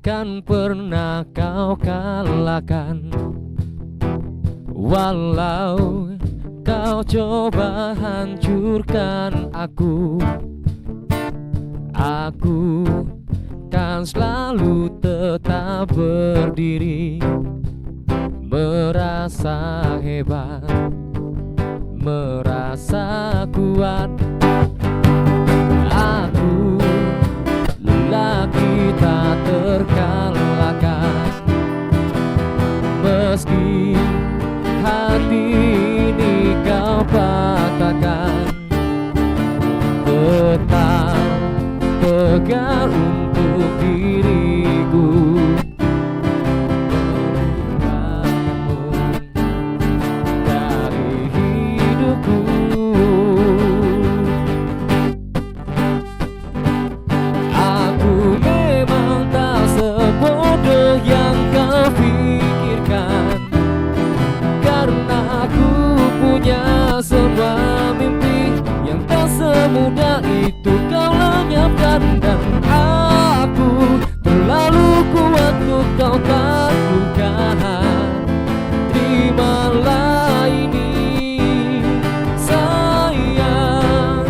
Takkan pernah kau kalahkan, walau kau coba hancurkan aku. Aku kan selalu tetap berdiri, merasa hebat, merasa kuat. Aku lelaki tak terkalahkan, meski hati ini kau patahkan. Tetap tegar untuk diriku, melupakanmu dari hidupku. Aku memang tak sebodoh yang kau pikirkan, karena aku punya semua mimpi yang tak semudah itu kau lenyapkan. Dan aku terlalu kuat untuk kau taklukkan. Terimalah ini sayang,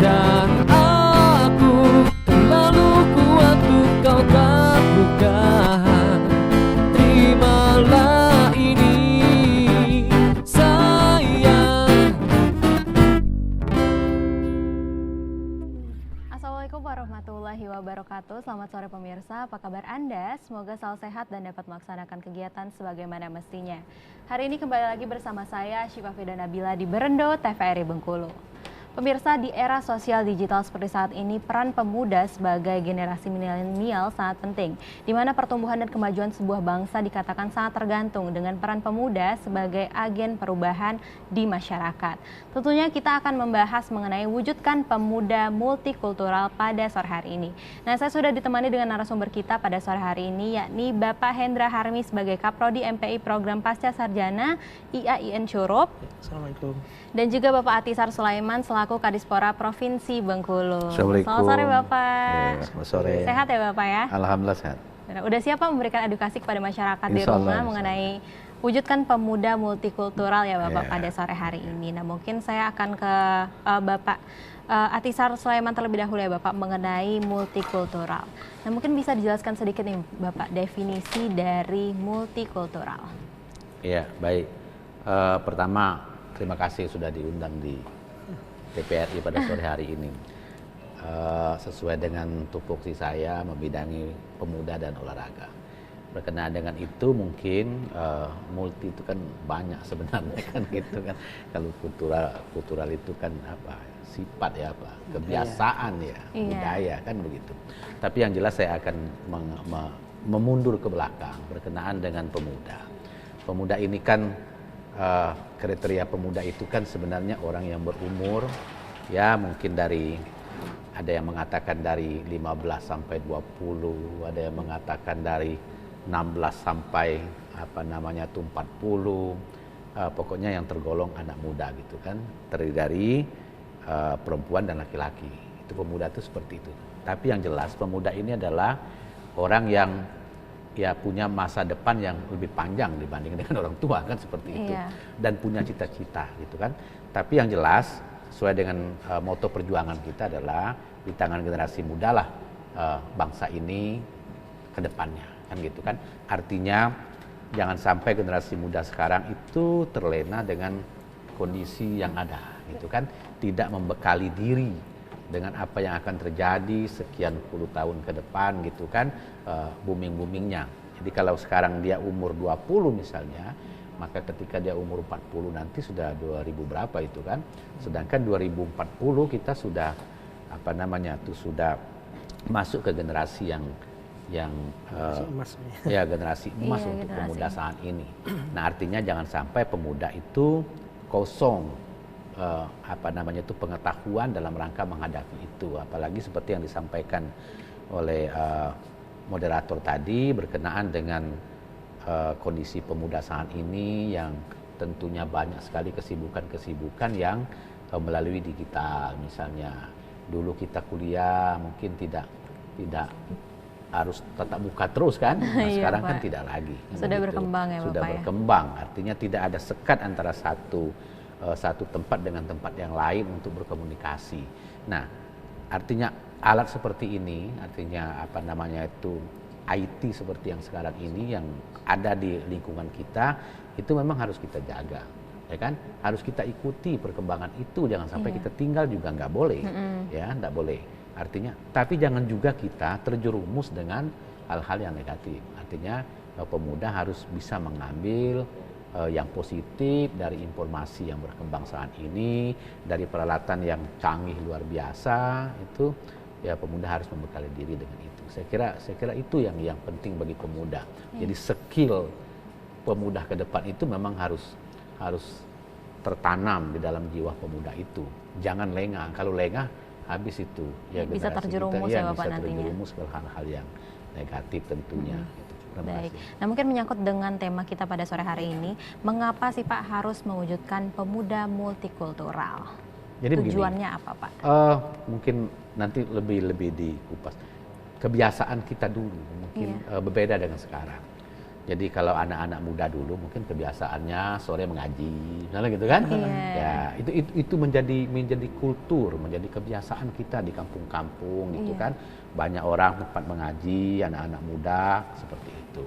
dan aku terlalu kuat untuk kau taklukkan. Terimalah ini sayang. Assalamualaikum warahmatullahi wabarakatuh. Selamat sore pemirsa, apa kabar Anda? Semoga selalu sehat dan dapat melaksanakan kegiatan sebagaimana mestinya. Hari ini kembali lagi bersama saya Syifa Fida Nabila di Berendo TVRI Bengkulu. Pemirsa, di era sosial digital seperti saat ini, peran pemuda sebagai generasi milenial sangat penting, di mana pertumbuhan dan kemajuan sebuah bangsa dikatakan sangat tergantung dengan peran pemuda sebagai agen perubahan di masyarakat. Tentunya kita akan membahas mengenai wujudkan pemuda multikultural pada sore hari ini. Nah, saya sudah ditemani dengan narasumber kita pada sore hari ini, yakni Bapak Hendra Harmi sebagai Kaprodi MPI Program Pasca Sarjana IAIN Curup. Assalamualaikum. Dan juga Bapak Atisar Sulaiman selaku Kadispora Provinsi Bengkulu. Assalamualaikum. Selamat sore Bapak. Ya, selamat sore. Sehat ya Bapak ya? Alhamdulillah sehat. Udah siap Pak memberikan edukasi kepada masyarakat di Insya rumah Allah. mengenai wujudkan pemuda multikultural ya Bapak Ya. pada sore hari ini. Nah, mungkin saya akan ke Bapak Atisar Sulaiman terlebih dahulu ya Bapak mengenai multikultural. Nah, mungkin bisa dijelaskan sedikit nih Bapak definisi dari multikultural. Iya, baik. Pertama, terima kasih sudah diundang di TVRI pada sore hari ini. Sesuai dengan tupoksi saya membidangi pemuda dan olahraga. Berkenaan dengan itu mungkin multi itu kan banyak sebenarnya kan gitu kan. Kalau kultural itu kan apa? Sifat ya apa? Kebiasaan ya, budaya kan begitu. Tapi yang jelas saya akan memundur ke belakang berkenaan dengan pemuda. Pemuda ini kan kriteria pemuda itu kan sebenarnya orang yang berumur ya mungkin dari ada yang mengatakan dari 15 sampai 20, ada yang mengatakan dari 16 sampai apa namanya tuh 40, pokoknya yang tergolong anak muda gitu kan, terdiri dari perempuan dan laki-laki. Itu pemuda itu seperti itu. Tapi yang jelas pemuda ini adalah orang yang ya punya masa depan yang lebih panjang dibanding dengan orang tua kan seperti itu. Dan punya cita-cita gitu kan. Tapi yang jelas sesuai dengan moto perjuangan kita adalah di tangan generasi muda lah bangsa ini ke depannya kan gitu kan. Artinya jangan sampai generasi muda sekarang itu terlena dengan kondisi yang ada gitu kan, tidak membekali diri dengan apa yang akan terjadi sekian puluh tahun ke depan gitu kan, booming-boomingnya. Jadi kalau sekarang dia umur 20 misalnya, maka ketika dia umur 40 nanti sudah 2000 berapa itu kan. Sedangkan 2040 kita sudah apa namanya tuh sudah masuk ke generasi yang ya generasi emas untuk pemuda saat ini. Nah, artinya jangan sampai pemuda itu kosong apa namanya itu pengetahuan dalam rangka menghadapi itu, apalagi seperti yang disampaikan oleh moderator tadi berkenaan dengan kondisi pemuda saat ini yang tentunya banyak sekali kesibukan-kesibukan yang melalui digital. Misalnya dulu kita kuliah mungkin tidak harus tatap muka terus kan. Nah, Iya, sekarang kan Pak. tidak lagi. Sudah berkembang ya, Sudah Bapak, ya? berkembang, artinya tidak ada sekat antara satu tempat dengan tempat yang lain untuk berkomunikasi. Nah, artinya alat seperti ini, artinya apa namanya itu IT seperti yang sekarang ini yang ada di lingkungan kita, itu memang harus kita jaga, ya kan? Harus kita ikuti perkembangan itu, jangan sampai kita tinggal juga nggak boleh, ya nggak boleh. Artinya, tapi jangan juga kita terjerumus dengan hal-hal yang negatif. Artinya pemuda harus bisa mengambil yang positif dari informasi yang berkembang saat ini, dari peralatan yang canggih luar biasa itu, ya pemuda harus membekali diri dengan itu. Saya kira itu yang penting bagi pemuda. Jadi skill pemuda ke depan itu memang harus tertanam di dalam jiwa pemuda itu. Jangan lengah. Kalau lengah habis itu. Ya, Bisa generasi terjerumus kita, ya, Bapak, bisa nantinya. terjerumus ke hal-hal yang negatif tentunya. Terima Baik. kasih. Nah, mungkin menyangkut dengan tema kita pada sore hari ini, mengapa sih Pak harus mewujudkan pemuda multikultural? Jadi begini, Tujuannya apa, Pak? mungkin nanti lebih dikupas. Kebiasaan kita dulu mungkin berbeda dengan sekarang. Jadi kalau anak-anak muda dulu mungkin kebiasaannya sore mengaji, misalnya gitu kan? Ya itu menjadi kultur, menjadi kebiasaan kita di kampung-kampung gitu kan. Banyak orang tempat mengaji, anak-anak muda seperti itu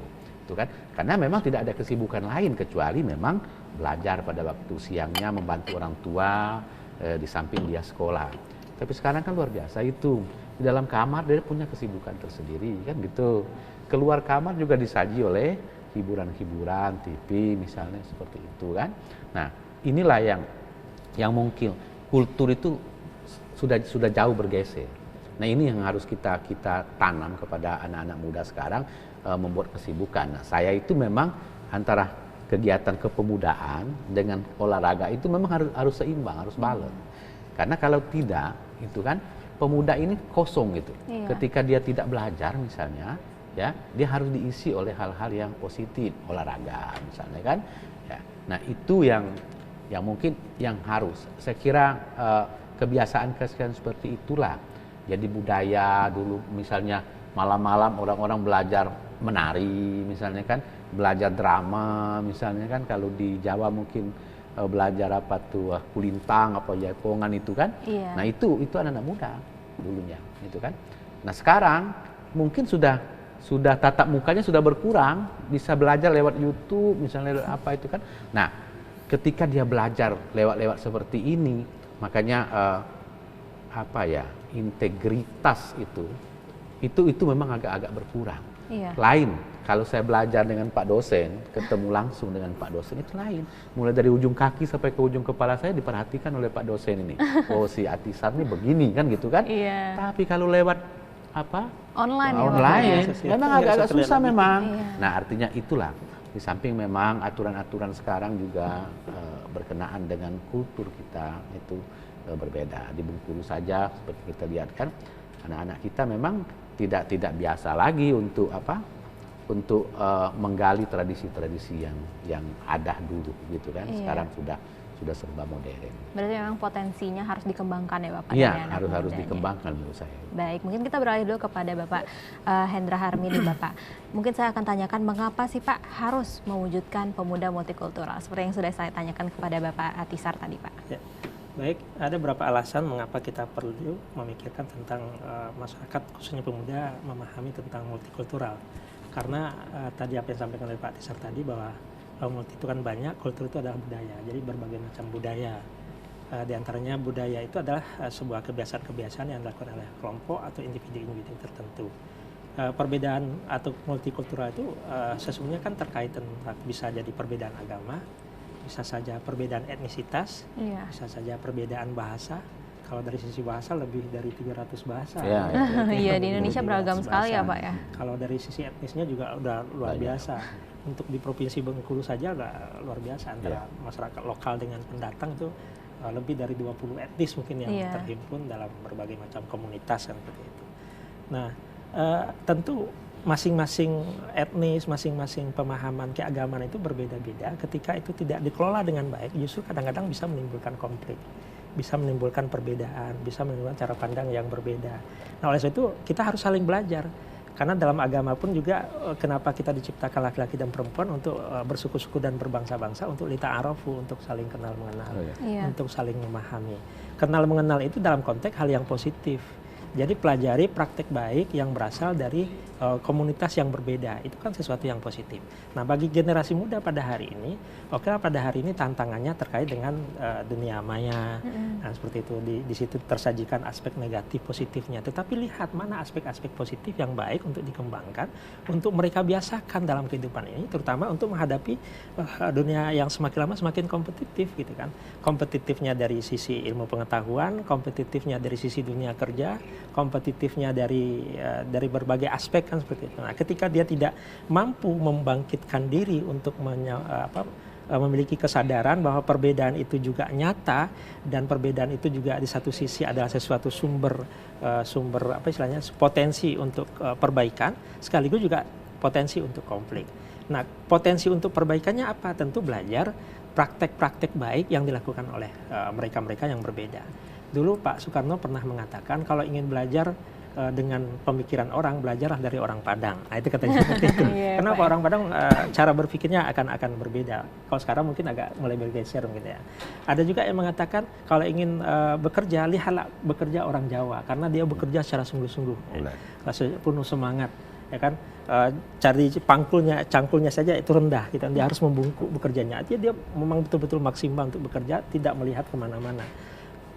kan? Karena memang tidak ada kesibukan lain kecuali memang belajar pada waktu siangnya, membantu orang tua di samping dia sekolah. Tapi sekarang kan luar biasa itu, di dalam kamar dia punya kesibukan tersendiri kan gitu. Keluar kamar juga disaji oleh hiburan-hiburan TV misalnya seperti itu kan. Nah, inilah yang mungkin kultur itu sudah jauh bergeser. Nah, ini yang harus kita tanam kepada anak-anak muda sekarang, membuat kesibukan. Nah, saya itu memang antara kegiatan kepemudaan dengan olahraga itu memang harus seimbang, harus balance. Karena kalau tidak, itu kan pemuda ini kosong gitu. Ketika dia tidak belajar misalnya, ya, dia harus diisi oleh hal-hal yang positif, olahraga misalnya kan. Ya. Nah, itu yang mungkin yang harus. Saya kira kebiasaan seperti itulah. Jadi budaya dulu misalnya malam-malam orang-orang belajar menari misalnya kan, belajar drama misalnya kan, kalau di Jawa mungkin belajar apa tuh kulintang apa jaipongan itu kan. Nah, itu anak-anak muda dulunya itu kan. Nah, sekarang mungkin sudah tatap mukanya sudah berkurang, bisa belajar lewat YouTube misalnya apa itu kan. Nah, ketika dia belajar lewat seperti ini, makanya integritas itu memang agak berkurang. Lain kalau saya belajar dengan Pak dosen, ketemu langsung dengan Pak dosen itu lain. Mulai dari ujung kaki sampai ke ujung kepala saya diperhatikan oleh Pak dosen ini. Oh, si Atisar ini begini kan gitu kan. Tapi kalau lewat online memang agak susah memang. Nah, artinya itulah, di samping memang aturan-aturan sekarang juga berkenaan dengan kultur kita itu berbeda. Di Bengkulu saja seperti kita lihat kan, anak-anak kita memang tidak biasa lagi untuk menggali tradisi-tradisi yang ada dulu gitu kan. Sekarang sudah serba modern. Berarti memang potensinya harus dikembangkan ya Bapak? Iya, harus dikembangkan menurut saya. Baik, mungkin kita beralih dulu kepada Bapak Hendra Harmidi. Bapak, mungkin saya akan tanyakan mengapa sih Pak harus mewujudkan pemuda multikultural? Seperti yang sudah saya tanyakan kepada Bapak Atisar tadi, Pak. Ya. Baik, ada beberapa alasan mengapa kita perlu memikirkan tentang masyarakat, khususnya pemuda, memahami tentang multikultural. Karena tadi apa yang disampaikan oleh Pak Atisar tadi, bahwa multi itu kan banyak, kultur itu adalah budaya. Jadi berbagai macam budaya. Di antaranya budaya itu adalah sebuah kebiasaan-kebiasaan yang dilakukan oleh kelompok atau individu-individu tertentu. Perbedaan atau multikultural itu sesungguhnya kan terkait tentang bisa jadi perbedaan agama, bisa saja perbedaan etnisitas, bisa saja perbedaan bahasa. Kalau dari sisi bahasa lebih dari 300 bahasa. Iya, di Indonesia beragam sekali ya Pak ya. Kalau dari sisi etnisnya juga udah luar biasa. Untuk di Provinsi Bengkulu saja udah luar biasa, antara masyarakat lokal dengan pendatang itu lebih dari 20 etnis mungkin yang terhimpun dalam berbagai macam komunitas seperti itu. Nah, tentu masing-masing etnis, masing-masing pemahaman keagamaan itu berbeda-beda. Ketika itu tidak dikelola dengan baik, justru kadang-kadang bisa menimbulkan konflik, bisa menimbulkan perbedaan, bisa menimbulkan cara pandang yang berbeda. Nah, oleh sebab itu kita harus saling belajar. Karena dalam agama pun juga kenapa kita diciptakan laki-laki dan perempuan untuk bersuku-suku dan berbangsa-bangsa, untuk lita'arafu, untuk saling kenal mengenal, untuk saling memahami. Kenal mengenal itu dalam konteks hal yang positif. Jadi pelajari praktek baik yang berasal dari komunitas yang berbeda, itu kan sesuatu yang positif. Nah, bagi generasi muda pada hari ini, pada hari ini tantangannya terkait dengan dunia maya. Nah, seperti itu, di situ tersajikan aspek negatif positifnya. Tetapi lihat mana aspek-aspek positif yang baik untuk dikembangkan, untuk mereka biasakan dalam kehidupan ini, terutama untuk menghadapi dunia yang semakin lama semakin kompetitif gitu kan. Kompetitifnya dari sisi ilmu pengetahuan, kompetitifnya dari sisi dunia kerja, kompetitifnya dari berbagai aspek kan seperti itu. Nah, ketika dia tidak mampu membangkitkan diri untuk memiliki kesadaran bahwa perbedaan itu juga nyata, dan perbedaan itu juga di satu sisi adalah sesuatu sumber potensi untuk perbaikan, sekaligus juga potensi untuk konflik. Nah, potensi untuk perbaikannya apa? Tentu belajar praktek-praktek baik yang dilakukan oleh mereka-mereka yang berbeda. Dulu Pak Soekarno pernah mengatakan kalau ingin belajar dengan pemikiran orang, belajarlah dari orang Padang. Nah, itu katanya seperti itu. Kenapa orang Padang cara berpikirnya akan berbeda. Kalau sekarang mungkin agak mulai bergeser gitu ya. Ada juga yang mengatakan kalau ingin bekerja, lihatlah bekerja orang Jawa, karena dia bekerja secara sungguh-sungguh, penuh semangat, ya kan. Cari cangkulnya saja itu rendah, gitu. Dia harus membungkuk bekerjanya. Dia memang betul-betul maksimal untuk bekerja, tidak melihat kemana-mana.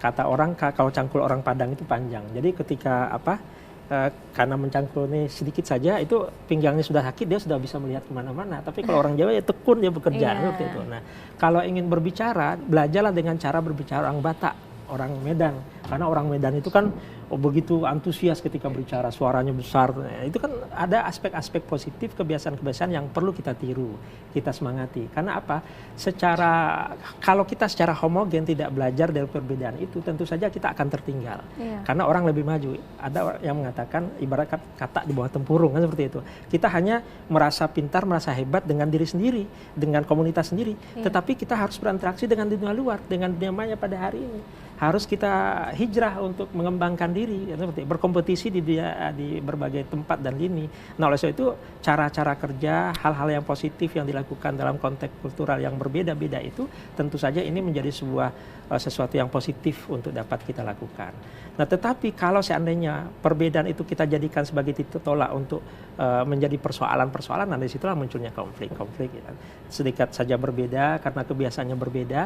Kata orang, kalau cangkul orang Padang itu panjang. Jadi ketika karena mencangkul ini sedikit saja, itu pinggangnya sudah sakit, dia sudah bisa melihat kemana-mana. Tapi kalau orang Jawa ya tekun dia bekerja, seperti itu. Nah, kalau ingin berbicara, belajarlah dengan cara berbicara orang Batak, orang Medan. Karena orang Medan itu kan begitu antusias ketika berbicara, suaranya besar. Nah, itu kan ada aspek-aspek positif, kebiasaan-kebiasaan yang perlu kita tiru, kita semangati. Karena apa? Kalau kita secara homogen tidak belajar dari perbedaan itu, tentu saja kita akan tertinggal. Karena orang lebih maju. Ada yang mengatakan ibarat kata di bawah tempurung, kan seperti itu. Kita hanya merasa pintar, merasa hebat dengan diri sendiri, dengan komunitas sendiri. Tetapi kita harus berinteraksi dengan dunia luar, dengan dunia maya pada hari ini. Harus kita hijrah untuk mengembangkan diri, seperti berkompetisi di berbagai tempat dan lini. Nah, oleh sebab itu cara-cara kerja, hal-hal yang positif yang dilakukan dalam konteks kultural yang berbeda-beda itu tentu saja ini menjadi sesuatu yang positif untuk dapat kita lakukan. Nah, tetapi kalau seandainya perbedaan itu kita jadikan sebagai titik tolak untuk menjadi persoalan-persoalan, nah disitulah munculnya konflik-konflik. Ya. Sedikit saja berbeda karena kebiasaannya berbeda.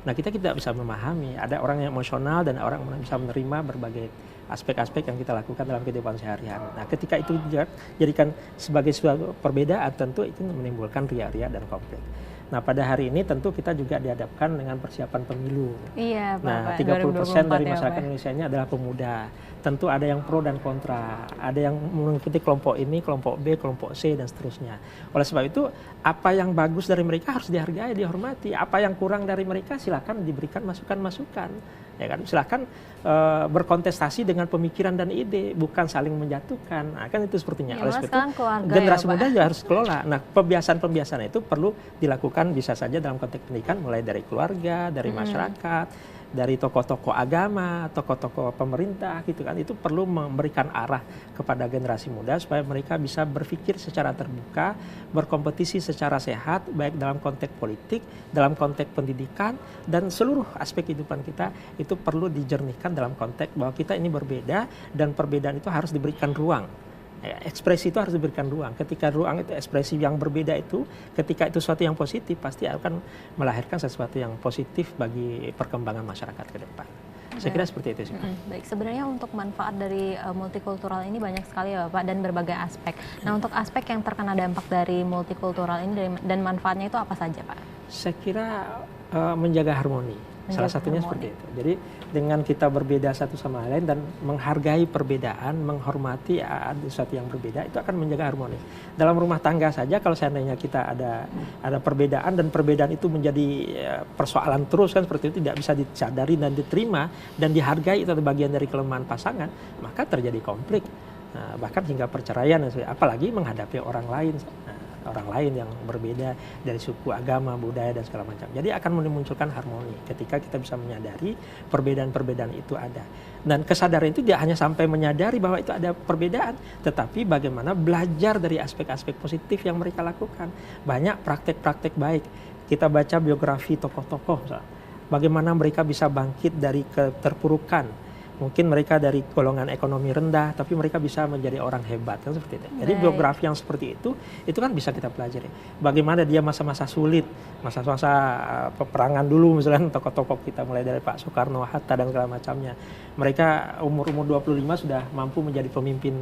Nah, kita tidak bisa memahami. Ada orang yang emosional dan orang yang bisa menerima berbagai aspek-aspek yang kita lakukan dalam kehidupan sehari-hari. Nah, ketika itu dijadikan sebagai suatu perbedaan, tentu itu menimbulkan ria-ria dan konflik. Nah, pada hari ini tentu kita juga dihadapkan dengan persiapan pemilu. Iya, Pak. Nah, 30% dari masyarakat Indonesia ini adalah pemuda. Tentu ada yang pro dan kontra. Ada yang mengikuti kelompok ini, kelompok B, kelompok C, dan seterusnya. Oleh sebab itu, apa yang bagus dari mereka harus dihargai, dihormati. Apa yang kurang dari mereka silakan diberikan masukan-masukan. Ya kan, silakan berkontestasi dengan pemikiran dan ide, bukan saling menjatuhkan. Nah, kan itu sepertinya. Ya, oleh sebab itu, ya, generasi muda juga harus kelola. Nah, pembiasaan-pembiasaan itu perlu dilakukan bisa saja dalam konteks pendidikan, mulai dari keluarga, dari masyarakat, dari tokoh-tokoh agama, tokoh-tokoh pemerintah gitu kan. Itu perlu memberikan arah kepada generasi muda supaya mereka bisa berpikir secara terbuka, berkompetisi secara sehat, baik dalam konteks politik, dalam konteks pendidikan, dan seluruh aspek kehidupan kita itu perlu dijernihkan dalam konteks bahwa kita ini berbeda dan perbedaan itu harus diberikan ruang. Ekspresi itu harus diberikan ruang. Ketika ruang itu ekspresi yang berbeda itu, ketika itu sesuatu yang positif, pasti akan melahirkan sesuatu yang positif bagi perkembangan masyarakat ke depan. Saya kira seperti itu sih. Baik, sebenarnya untuk manfaat dari multikultural ini banyak sekali ya Bapak, dan berbagai aspek. Nah, untuk aspek yang terkena dampak dari multikultural ini dan manfaatnya itu apa saja Pak? Saya kira menjaga harmoni. Salah satunya seperti itu. Jadi dengan kita berbeda satu sama lain dan menghargai perbedaan, menghormati sesuatu yang berbeda, itu akan menjaga harmoni. Dalam rumah tangga saja kalau seandainya kita ada perbedaan dan perbedaan itu menjadi persoalan terus kan seperti itu, tidak bisa disadari dan diterima dan dihargai, itu bagian dari kelemahan pasangan, maka terjadi konflik. Nah, bahkan hingga perceraian, apalagi menghadapi orang lain. Nah, orang lain yang berbeda dari suku, agama, budaya dan segala macam. Jadi akan memunculkan harmoni ketika kita bisa menyadari perbedaan-perbedaan itu ada. Dan kesadaran itu tidak hanya sampai menyadari bahwa itu ada perbedaan, tetapi bagaimana belajar dari aspek-aspek positif yang mereka lakukan. Banyak praktek-praktek baik. Kita baca biografi tokoh-tokoh misalnya. Bagaimana mereka bisa bangkit dari keterpurukan. Mungkin mereka dari golongan ekonomi rendah, tapi mereka bisa menjadi orang hebat, kan seperti itu. Jadi biografi yang seperti itu kan bisa kita pelajari. Bagaimana dia masa-masa sulit, masa-masa peperangan dulu, misalnya tokoh-tokoh kita mulai dari Pak Soekarno, Hatta dan segala macamnya. Mereka umur 25 sudah mampu menjadi pemimpin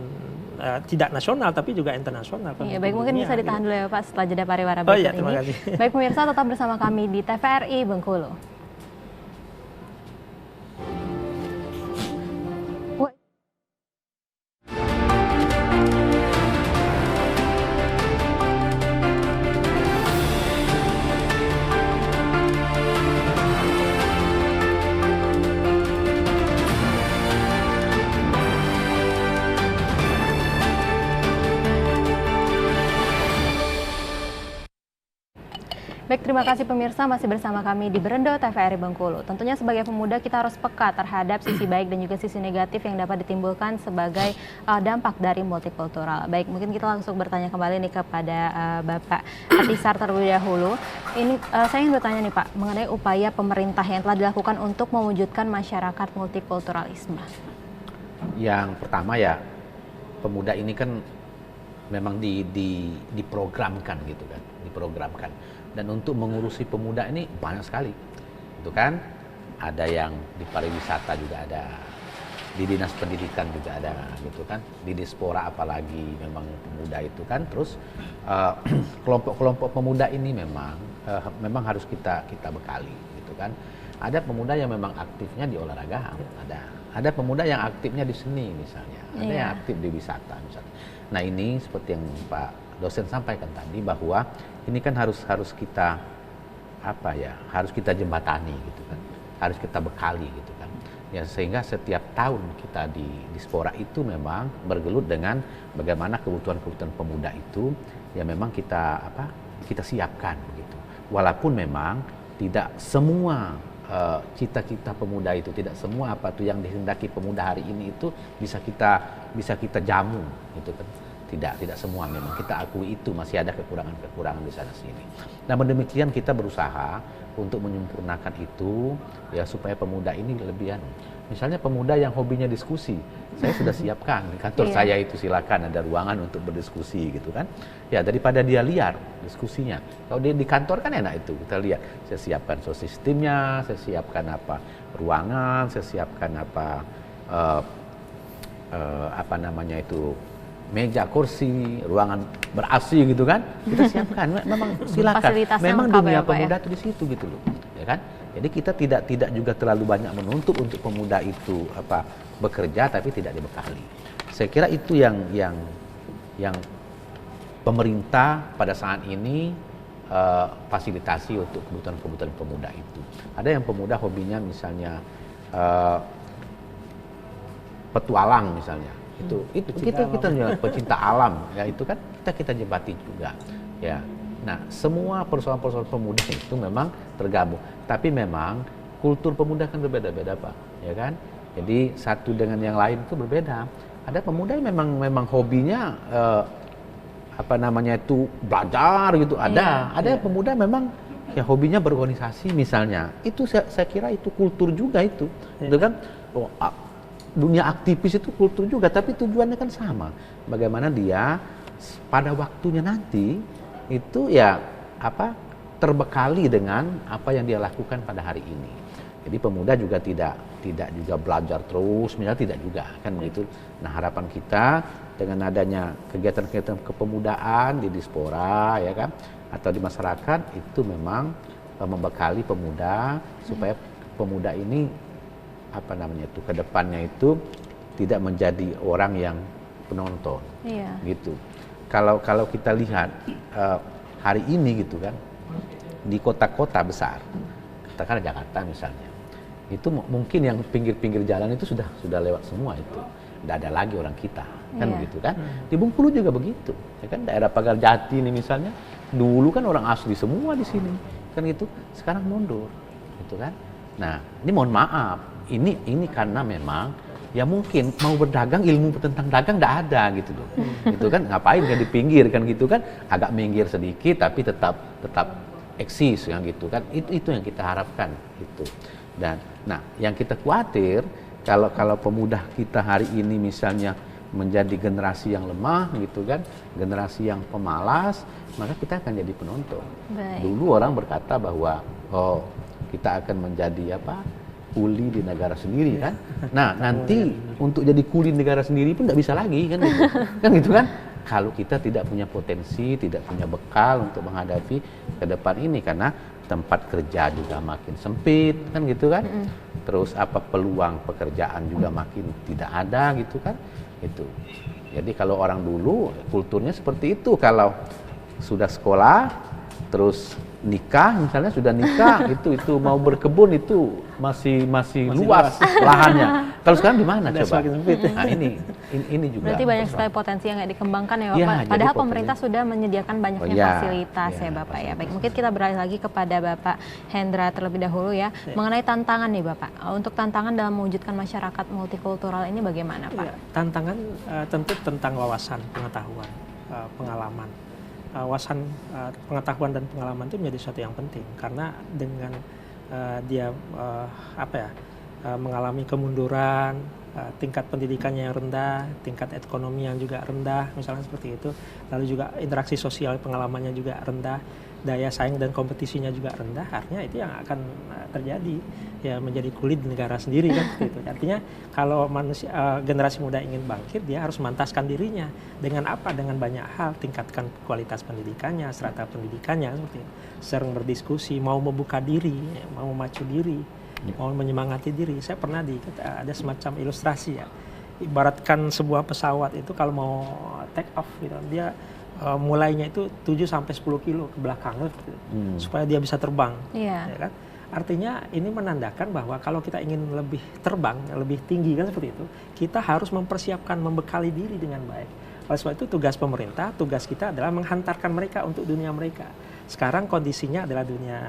tidak nasional tapi juga internasional. Iya, baik, mungkin bisa ditahan dulu ya Pak setelah jeda pariwara berikut ini. Terima kasih. Baik pemirsa, tetap bersama kami di TVRI Bengkulu. Baik, terima kasih pemirsa, masih bersama kami di Berendo TVRI Bengkulu. Tentunya sebagai pemuda kita harus peka terhadap sisi baik dan juga sisi negatif yang dapat ditimbulkan sebagai dampak dari multikultural. Baik, mungkin kita langsung bertanya kembali nih kepada Bapak Atisar terlebih dahulu. Ini saya ingin bertanya nih Pak, mengenai upaya pemerintah yang telah dilakukan untuk mewujudkan masyarakat multikulturalisme. Yang pertama ya, pemuda ini kan memang diprogramkan gitu kan, diprogramkan. Dan untuk mengurusi pemuda ini banyak sekali, itu kan. Ada yang di pariwisata juga ada, di dinas pendidikan juga ada, gitu kan. Di diaspora apalagi memang pemuda itu kan. Terus kelompok-kelompok pemuda ini memang harus kita bekali, gitu kan. Ada pemuda yang memang aktifnya di olahraga, ada pemuda yang aktifnya di seni misalnya, ada yang aktif di wisata misalnya. Nah ini seperti yang Pak dosen sampaikan tadi, bahwa ini kan harus kita harus kita jembatani gitu kan, harus kita bekali gitu kan ya, sehingga setiap tahun kita di diaspora itu memang bergelut dengan bagaimana kebutuhan pemuda itu ya memang kita siapkan begitu. Walaupun memang tidak semua cita-cita pemuda itu, tidak semua apa tuh yang dihendaki pemuda hari ini itu bisa kita jamu gitu kan. Tidak semua, memang kita akui itu masih ada kekurangan di sana sini. Namun demikian kita berusaha untuk menyempurnakan itu ya, supaya pemuda ini lebih misalnya pemuda yang hobinya diskusi, saya sudah siapkan di kantor saya itu, silakan ada ruangan untuk berdiskusi gitu kan. Ya, daripada dia liar diskusinya. Kalau dia di kantor kan enak itu, kita lihat. Saya siapkan sistemnya, saya siapkan ruangan, saya siapkan meja, kursi, ruangan ber-AC gitu kan, kita siapkan. Memang silakan. Memang dunia pemuda itu di situ gitu loh, ya kan. Jadi kita tidak juga terlalu banyak menuntut untuk pemuda itu bekerja tapi tidak dibekali. Saya kira itu yang pemerintah pada saat ini fasilitasi untuk kebutuhan pemuda itu. Ada yang pemuda hobinya misalnya petualang misalnya. Itu kita pecinta alam ya, itu kan kita jembati juga ya. Nah, semua persoalan-persoalan pemuda itu memang tergabung, tapi memang kultur pemuda kan berbeda-beda Pak, ya kan. Jadi satu dengan yang lain itu berbeda. Ada pemuda yang memang hobinya belajar gitu, ada yang pemuda memang ya hobinya berorganisasi misalnya. Itu saya kira itu kultur juga itu kan. Dunia aktivis itu kultur juga, tapi tujuannya kan sama. Bagaimana dia pada waktunya nanti itu ya terbekali dengan apa yang dia lakukan pada hari ini. Jadi pemuda juga tidak juga belajar terus, misalnya tidak juga kan begitu. Nah, harapan kita dengan adanya kegiatan-kegiatan kepemudaan di diaspora ya kan, atau di masyarakat itu memang membekali pemuda supaya pemuda ini kedepannya itu tidak menjadi orang yang penonton, gitu. Kalau kita lihat hari ini gitu kan, di kota-kota besar, katakanlah Jakarta misalnya, itu mungkin yang pinggir-pinggir jalan itu sudah lewat semua itu, tidak ada lagi orang kita, kan Iya. begitu kan. Di Bengkulu juga begitu, ya kan, daerah Pagar Jati ini misalnya, dulu kan orang asli semua di sini, kan gitu, sekarang mundur, gitu kan. Nah, ini mohon maaf, ini karena memang ya mungkin mau berdagang, ilmu tentang dagang tidak ada gitu loh, gitu kan, ngapain kan di pinggir kan gitu kan, agak minggir sedikit tapi tetap eksis kan gitu kan, itu yang kita harapkan gitu. Dan nah yang kita khawatir kalau pemuda kita hari ini misalnya menjadi generasi yang lemah gitu kan, generasi yang pemalas, maka kita akan jadi penonton. Baik. Dulu orang berkata bahwa kita akan menjadi kuli di negara sendiri kan. Nah nanti untuk jadi kuli di negara sendiri pun tidak bisa lagi kan gitu. Kan gitu kan. Kalau kita tidak punya potensi, tidak punya bekal untuk menghadapi ke depan ini, karena tempat kerja juga makin sempit kan gitu kan. Terus peluang pekerjaan juga makin tidak ada gitu kan. Itu. Jadi kalau orang dulu kulturnya seperti itu, kalau sudah sekolah terus nikah misalnya, sudah nikah itu mau berkebun itu masih luas lahannya. Kalau sekarang di mana coba? Nah, ini juga. Berarti banyak sekali potensi yang nggak dikembangkan ya Bapak. Ya, Padahal jadi pemerintah sudah menyediakan banyaknya fasilitas ya Bapak ya. Baik, mungkin kita beralih lagi kepada Bapak Hendra terlebih dahulu ya. Mengenai tantangan nih Bapak. Untuk tantangan dalam mewujudkan masyarakat multikultural ini bagaimana Pak? Ya, tantangan tentu tentang wawasan, pengetahuan, pengalaman. Wawasan, pengetahuan dan pengalaman itu menjadi sesuatu yang penting, karena dengan dia mengalami kemunduran, tingkat pendidikannya yang rendah, tingkat ekonomi yang juga rendah, misalnya seperti itu, lalu juga interaksi sosial pengalamannya juga rendah, daya saing dan kompetisinya juga rendah, artinya itu yang akan terjadi, ya menjadi kulit di negara sendiri kan seperti itu. Artinya kalau generasi muda ingin bangkit, dia harus memantaskan dirinya dengan apa? Dengan banyak hal, tingkatkan kualitas pendidikannya, strata pendidikannya seperti itu. Sering berdiskusi, mau membuka diri, mau memacu diri, mau menyemangati diri. Saya pernah ada semacam ilustrasi ya, ibaratkan sebuah pesawat itu kalau mau take off gitu, dia mulainya itu 7-10 kilo ke belakang supaya dia bisa terbang. Iya. Ya kan? Artinya ini menandakan bahwa kalau kita ingin lebih terbang, lebih tinggi kan seperti itu, kita harus mempersiapkan, membekali diri dengan baik. Oleh sebab itu tugas pemerintah, tugas kita adalah menghantarkan mereka untuk dunia mereka. Sekarang kondisinya adalah dunia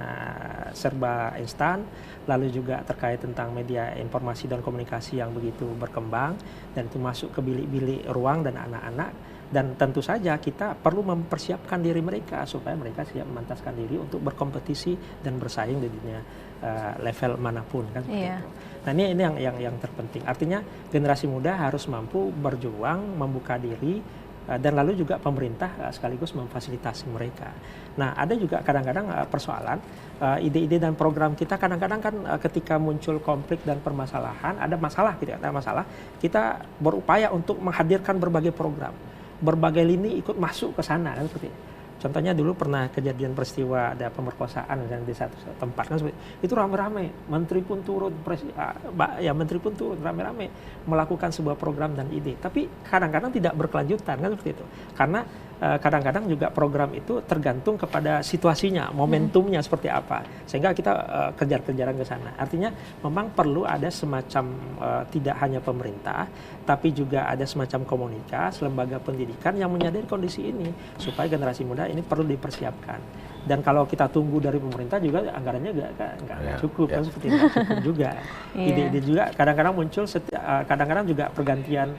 serba instan, lalu juga terkait tentang media informasi dan komunikasi yang begitu berkembang, dan itu masuk ke bilik-bilik ruang dan anak-anak. Dan tentu saja kita perlu mempersiapkan diri mereka supaya mereka siap memantaskan diri untuk berkompetisi dan bersaing di dunia level manapun kan. Iya. Itu. Nah ini yang terpenting. Artinya generasi muda harus mampu berjuang, membuka diri, dan lalu juga pemerintah sekaligus memfasilitasi mereka. Nah ada juga kadang-kadang persoalan ide-ide dan program kita kadang-kadang kan ketika muncul konflik dan permasalahan, ada masalah kita berupaya untuk menghadirkan berbagai program, berbagai lini ikut masuk ke sana kan seperti itu. Contohnya dulu pernah kejadian peristiwa ada pemerkosaan di satu tempat kan seperti itu rame-rame, menteri pun turun, menteri pun turun rame-rame melakukan sebuah program dan ide. Tapi kadang-kadang tidak berkelanjutan kan seperti itu. Karena kadang-kadang juga program itu tergantung kepada situasinya, momentumnya seperti apa, sehingga kita kejar-kejaran ke sana. Artinya memang perlu ada semacam tidak hanya pemerintah, tapi juga ada semacam komunitas, lembaga pendidikan yang menyadari kondisi ini supaya generasi muda ini perlu dipersiapkan. Dan kalau kita tunggu dari pemerintah juga anggarannya nggak cukup kan seperti nggak cukup juga. Ide-ide juga kadang-kadang muncul, kadang-kadang juga pergantian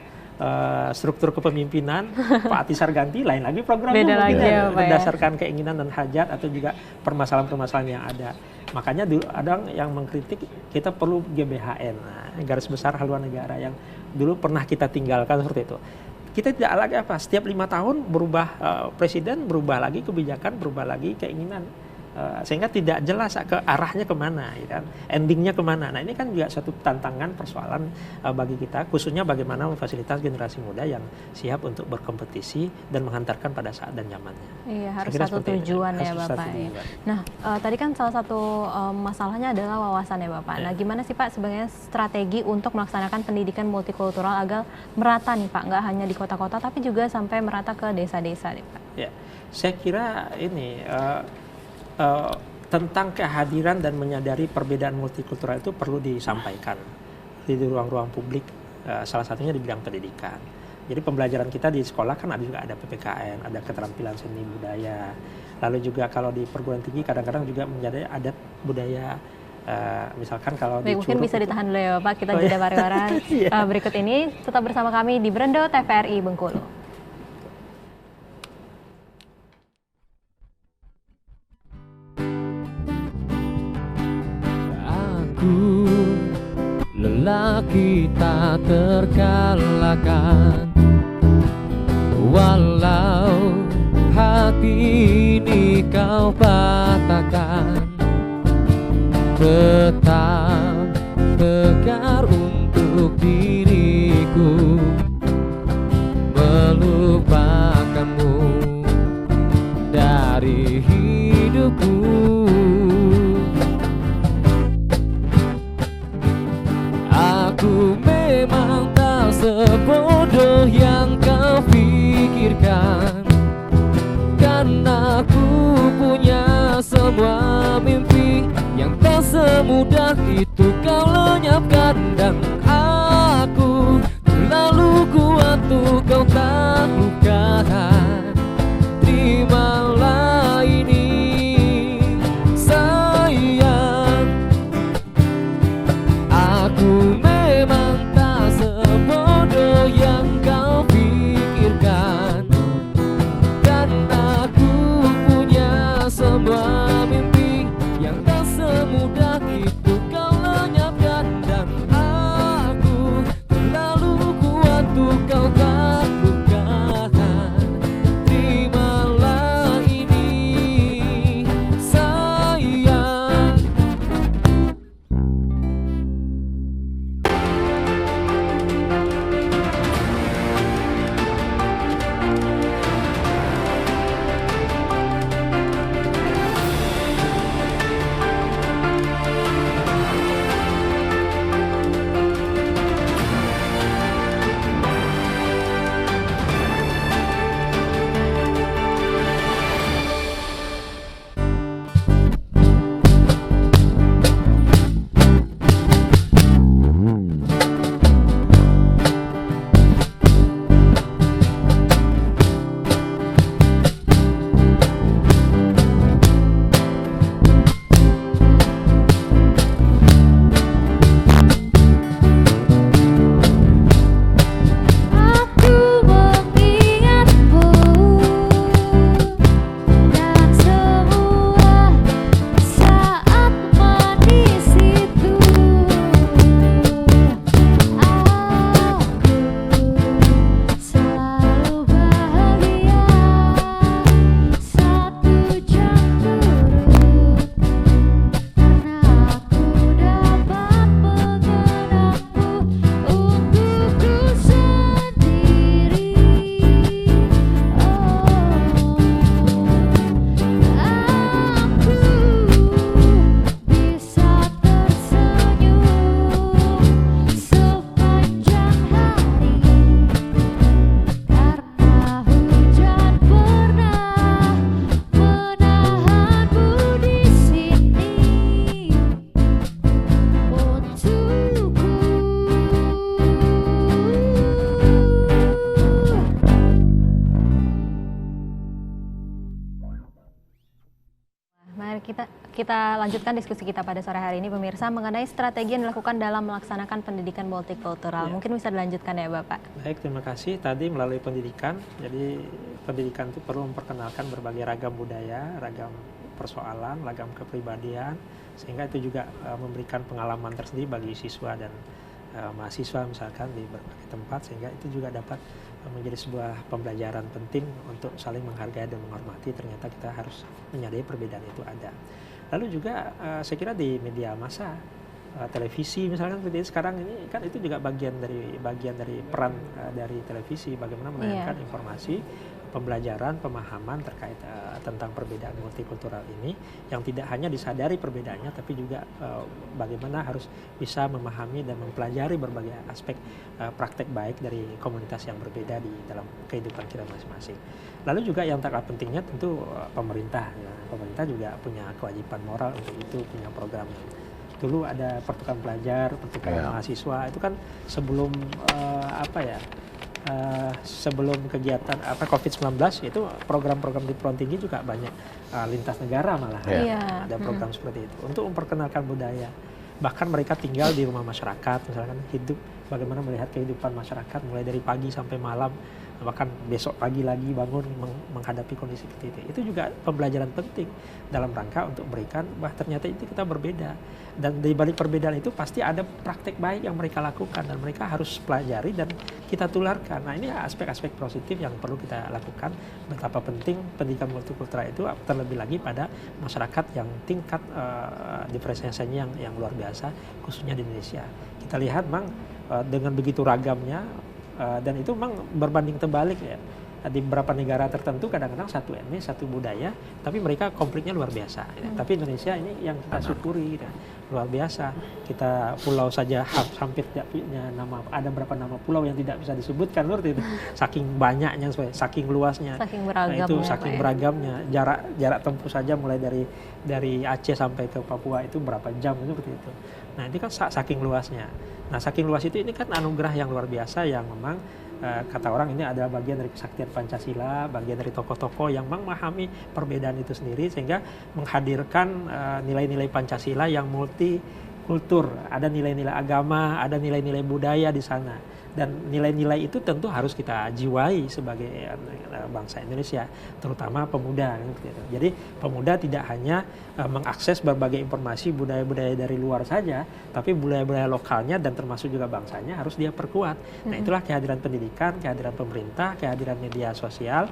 struktur kepemimpinan, Pak Atisar ganti, lain lagi programnya beda lagi ya, berdasarkan keinginan dan hajat atau juga permasalahan-permasalahan yang ada. Makanya dulu ada yang mengkritik kita perlu GBHN, garis besar haluan negara, yang dulu pernah kita tinggalkan seperti itu. Kita tidak lagi setiap 5 tahun berubah presiden, berubah lagi kebijakan, berubah lagi keinginan. Sehingga tidak jelas ke arahnya kemana, ya kan? Endingnya kemana. Nah ini kan juga suatu tantangan, persoalan bagi kita, khususnya bagaimana memfasilitasi generasi muda yang siap untuk berkompetisi dan menghantarkan pada saat dan zamannya. Iya, harus satu tujuan ya Bapak. Ya. Nah tadi kan salah satu masalahnya adalah wawasan ya Bapak. Nah gimana sih Pak sebenarnya strategi untuk melaksanakan pendidikan multikultural agar merata nih Pak, nggak hanya di kota-kota tapi juga sampai merata ke desa-desa nih Pak? Ya, saya kira ini tentang kehadiran dan menyadari perbedaan multikultural itu perlu disampaikan di ruang-ruang publik, salah satunya di bidang pendidikan. Jadi pembelajaran kita di sekolah kan juga ada PPKN, ada keterampilan seni budaya. Lalu juga kalau di perguruan tinggi kadang-kadang juga menjadi adat budaya. Misalkan kalau di Baik, mungkin Curug bisa ditahan dulu ya Bapak, kita Oh, jeda iya. pariwara Iya. berikut ini. Tetap bersama kami di Brendo TVRI Bengkulu. Aku lelaki tak terkalahkan, walau hati ini kau patahkan. Tetap tegar untuk diriku, melupakanmu dari hidupku. Aku memang tak sebodoh yang kau pikirkan, karena aku punya semua mimpi yang tak semudah itu kau lenyapkan. Dan aku terlalu kuat untuk kau taklukkan. Terimalah ini sayang, aku memang tak sebodoh yang kau pikirkan, dan aku punya semua mimpi yang tak semudah itu kau lenyapkan. Dan aku terlalu kuat untuk kau taklukkan. Terimalah ini sayang. Aku mengingatmu dan semua saat manis itu. Aku selalu bahagia satu jam turut, karena aku dapat mengenangmu untukku sendiri. Aku bisa tersenyum sepanjang hari, karena hujan pernah menahanmu di sini untukku. Mari kita lanjutkan diskusi kita pada sore hari ini pemirsa mengenai strategi yang dilakukan dalam melaksanakan pendidikan multikultural. Ya. Mungkin bisa dilanjutkan ya Bapak. Baik, terima kasih. Tadi melalui pendidikan, jadi pendidikan itu perlu memperkenalkan berbagai ragam budaya, ragam persoalan, ragam kepribadian, sehingga itu juga memberikan pengalaman tersendiri bagi siswa dan mahasiswa misalkan di berbagai tempat, sehingga itu juga dapat menjadi sebuah pembelajaran penting untuk saling menghargai dan menghormati. Ternyata kita harus menyadari perbedaan itu ada. Lalu juga saya kira di media massa, televisi misalkan seperti ini sekarang ini kan itu juga bagian dari peran dari televisi, bagaimana menayangkan informasi, pembelajaran, pemahaman terkait tentang perbedaan multikultural ini yang tidak hanya disadari perbedaannya, tapi juga bagaimana harus bisa memahami dan mempelajari berbagai aspek praktek baik dari komunitas yang berbeda di dalam kehidupan kita masing-masing. Lalu juga yang tak kalah pentingnya tentu pemerintah. Ya. Pemerintah juga punya kewajiban moral untuk itu, punya program. Dulu ada pertukaran pelajar, pertukaran mahasiswa, itu kan sebelum sebelum kegiatan COVID-19 itu program-program di perguruan tinggi juga banyak lintas negara malah. Iya. Ada program seperti itu untuk memperkenalkan budaya. Bahkan mereka tinggal di rumah masyarakat, misalkan hidup bagaimana melihat kehidupan masyarakat mulai dari pagi sampai malam, bahkan besok pagi lagi bangun menghadapi kondisi seperti itu. Itu juga pembelajaran penting dalam rangka untuk memberikan bahwa ternyata itu kita berbeda. Dan di balik perbedaan itu pasti ada praktek baik yang mereka lakukan dan mereka harus pelajari dan kita tularkan. Nah, ini aspek-aspek positif yang perlu kita lakukan. Betapa penting pendidikan multikultural itu terlebih lagi pada masyarakat yang tingkat diferensiasinya yang luar biasa, khususnya di Indonesia. Kita lihat memang dengan begitu ragamnya dan itu memang berbanding terbalik ya. Di beberapa negara tertentu kadang-kadang satu etnis, satu budaya, tapi mereka konfliknya luar biasa. Ya. Tapi Indonesia ini yang kita syukuri, ya. Luar biasa. Kita pulau saja hampir tidak punya nama, ada berapa nama pulau yang tidak bisa disebutkan, Lur, itu. Saking banyaknya, saking luasnya. Saking beragamnya. Nah, itu saking beragamnya. Jarak tempuh saja mulai dari Aceh sampai ke Papua itu berapa jam itu seperti itu. Nah, ini kan saking luasnya. Nah, saking luas itu ini kan anugerah yang luar biasa yang memang kata orang ini adalah bagian dari kesaktian Pancasila, bagian dari tokoh-tokoh yang memahami perbedaan itu sendiri sehingga menghadirkan nilai-nilai Pancasila yang multikultur, ada nilai-nilai agama, ada nilai-nilai budaya di sana. Dan nilai-nilai itu tentu harus kita jiwai sebagai bangsa Indonesia, terutama pemuda. Gitu. Jadi pemuda tidak hanya mengakses berbagai informasi budaya-budaya dari luar saja, tapi budaya-budaya lokalnya dan termasuk juga bangsanya harus dia perkuat. Nah, itulah kehadiran pendidikan, kehadiran pemerintah, kehadiran media sosial,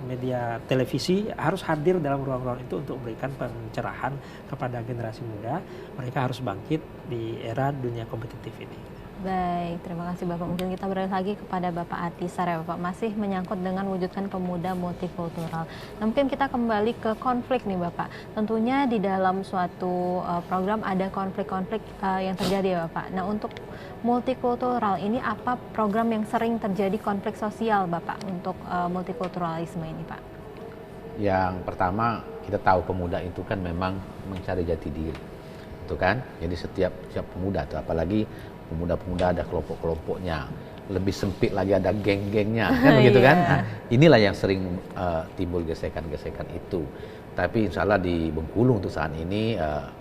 media televisi harus hadir dalam ruang-ruang itu untuk memberikan pencerahan kepada generasi muda. Mereka harus bangkit di era dunia kompetitif ini. Baik, terima kasih Bapak. Mungkin kita beralih lagi kepada Bapak Atisar ya Bapak. Masih menyangkut dengan wujudkan pemuda multikultural. Nah, mungkin kita kembali ke konflik nih Bapak. Tentunya di dalam suatu program ada konflik-konflik yang terjadi ya Bapak. Nah, untuk multikultural ini apa program yang sering terjadi konflik sosial Bapak untuk multikulturalisme ini Pak? Yang pertama, kita tahu pemuda itu kan memang mencari jati diri. Itu kan? Jadi setiap pemuda itu, apalagi pemuda-pemuda ada kelompok-kelompoknya, lebih sempit lagi ada geng-gengnya, kan begitu kan? Nah, inilah yang sering timbul gesekan-gesekan itu. Tapi insya Allah di Bengkulu untuk saat ini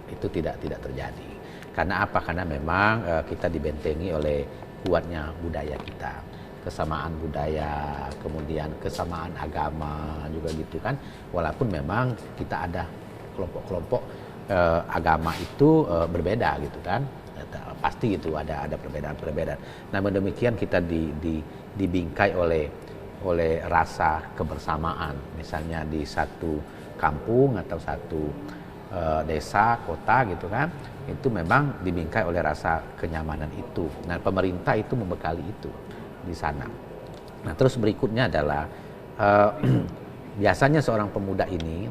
itu tidak terjadi. Karena apa? Karena memang kita dibentengi oleh kuatnya budaya kita, kesamaan budaya, kemudian kesamaan agama juga gitu kan. Walaupun memang kita ada kelompok-kelompok agama itu berbeda gitu kan. Pasti itu ada perbedaan-perbedaan. Namun demikian kita dibingkai oleh rasa kebersamaan. Misalnya di satu kampung atau satu desa, kota gitu kan, itu memang dibingkai oleh rasa kenyamanan itu. Nah, pemerintah itu membekali itu di sana. Nah, terus berikutnya adalah biasanya seorang pemuda ini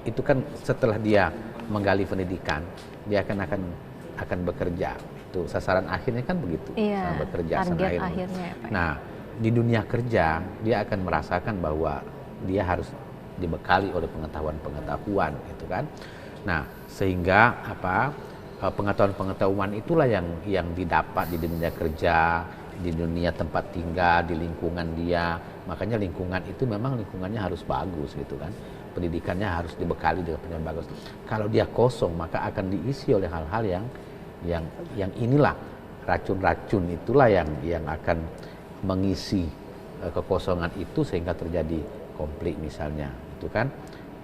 itu kan setelah dia menggali pendidikan, dia akan bekerja. Itu sasaran akhirnya kan begitu. Iya, bekerja target akhirnya ya, Pak. Nah, di dunia kerja dia akan merasakan bahwa dia harus dibekali oleh pengetahuan gitu kan. Nah, sehingga pengetahuan itulah yang didapat di dunia kerja, di dunia tempat tinggal, di lingkungan dia. Makanya lingkungan itu memang lingkungannya harus bagus gitu kan. Pendidikannya harus dibekali dengan yang bagus. Kalau dia kosong, maka akan diisi oleh hal-hal yang inilah racun-racun itulah yang akan mengisi kekosongan itu sehingga terjadi konflik misalnya, itu kan?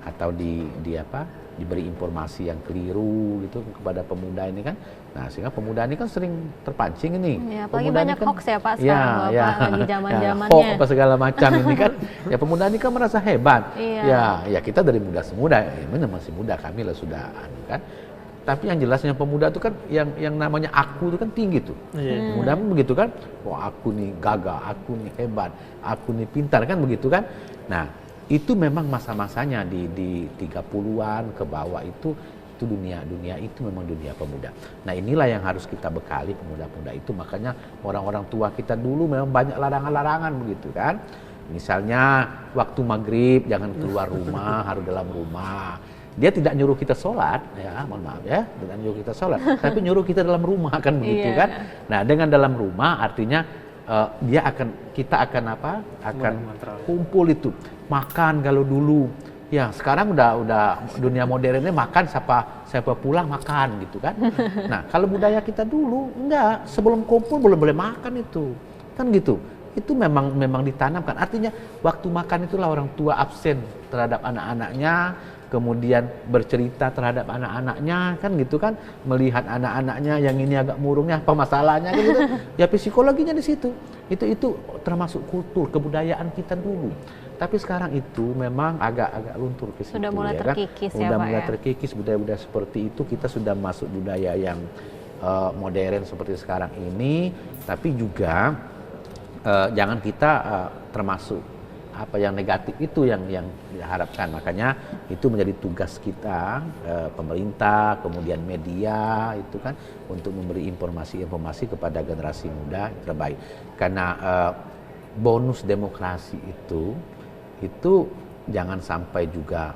Atau diberi informasi yang keliru gitu kepada pemuda ini kan. Nah, sehingga pemuda ini kan sering terpancing ini. Ya, apalagi pemuda banyak kan, hoax ya Pak sekarang lagi zaman-zamannya. Hoax apa segala macam ini kan. Ya pemuda ini kan merasa hebat. Iya. Ya kita dari muda semuda, ini masih muda, kami lah sudah kan. Tapi yang jelasnya pemuda itu kan yang namanya aku itu kan tinggi tuh. Pemuda pun begitu kan. Wah, aku nih gagah, aku nih hebat, aku nih pintar kan begitu kan. Nah, itu memang masa-masanya di 30-an ke bawah itu dunia itu memang dunia pemuda. Nah, inilah yang harus kita bekali pemuda-pemuda itu. Makanya orang-orang tua kita dulu memang banyak larangan-larangan begitu kan. Misalnya waktu maghrib jangan keluar rumah, harus dalam rumah. Dia tidak nyuruh kita sholat, ya mohon maaf ya, tidak nyuruh kita sholat, tapi nyuruh kita dalam rumah kan begitu kan. Nah, dengan dalam rumah artinya kita akan apa? Akan Mengontrol. kumpul itu makan kalau dulu. Ya sekarang udah dunia modernnya makan siapa pulang makan gitu kan. Nah kalau budaya kita dulu enggak, sebelum kumpul belum boleh makan itu kan gitu. Itu memang ditanamkan. Artinya waktu makan itulah orang tua absen terhadap anak-anaknya, kemudian bercerita terhadap anak-anaknya kan gitu kan, melihat anak-anaknya yang ini agak murungnya apa masalahnya kan gitu. Ya psikologinya di situ. Itu termasuk kultur kebudayaan kita dulu. Tapi sekarang itu memang agak luntur ke situ. Sudah mulai ya kan? terkikis ya, Sudah Pak, mulai ya? terkikis budaya-budaya seperti itu. Kita sudah masuk budaya yang modern seperti sekarang ini. Tapi juga jangan kita termasuk apa yang negatif itu yang diharapkan. Makanya itu menjadi tugas kita, pemerintah, kemudian media itu kan, untuk memberi informasi-informasi kepada generasi muda yang terbaik. Karena bonus demokrasi itu jangan sampai juga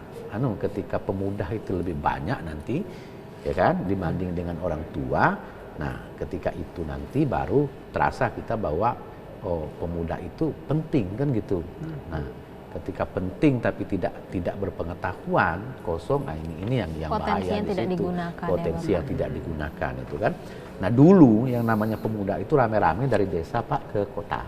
ketika pemuda itu lebih banyak nanti ya kan dibanding dengan orang tua. Nah ketika itu nanti baru terasa kita bahwa pemuda itu penting kan gitu. Nah ketika penting tapi tidak berpengetahuan, kosong, ini yang Potensi bahaya yang di tidak situ. digunakan, Potensi ya, yang tidak digunakan itu kan. Nah dulu yang namanya pemuda itu rame-rame dari desa Pak ke kota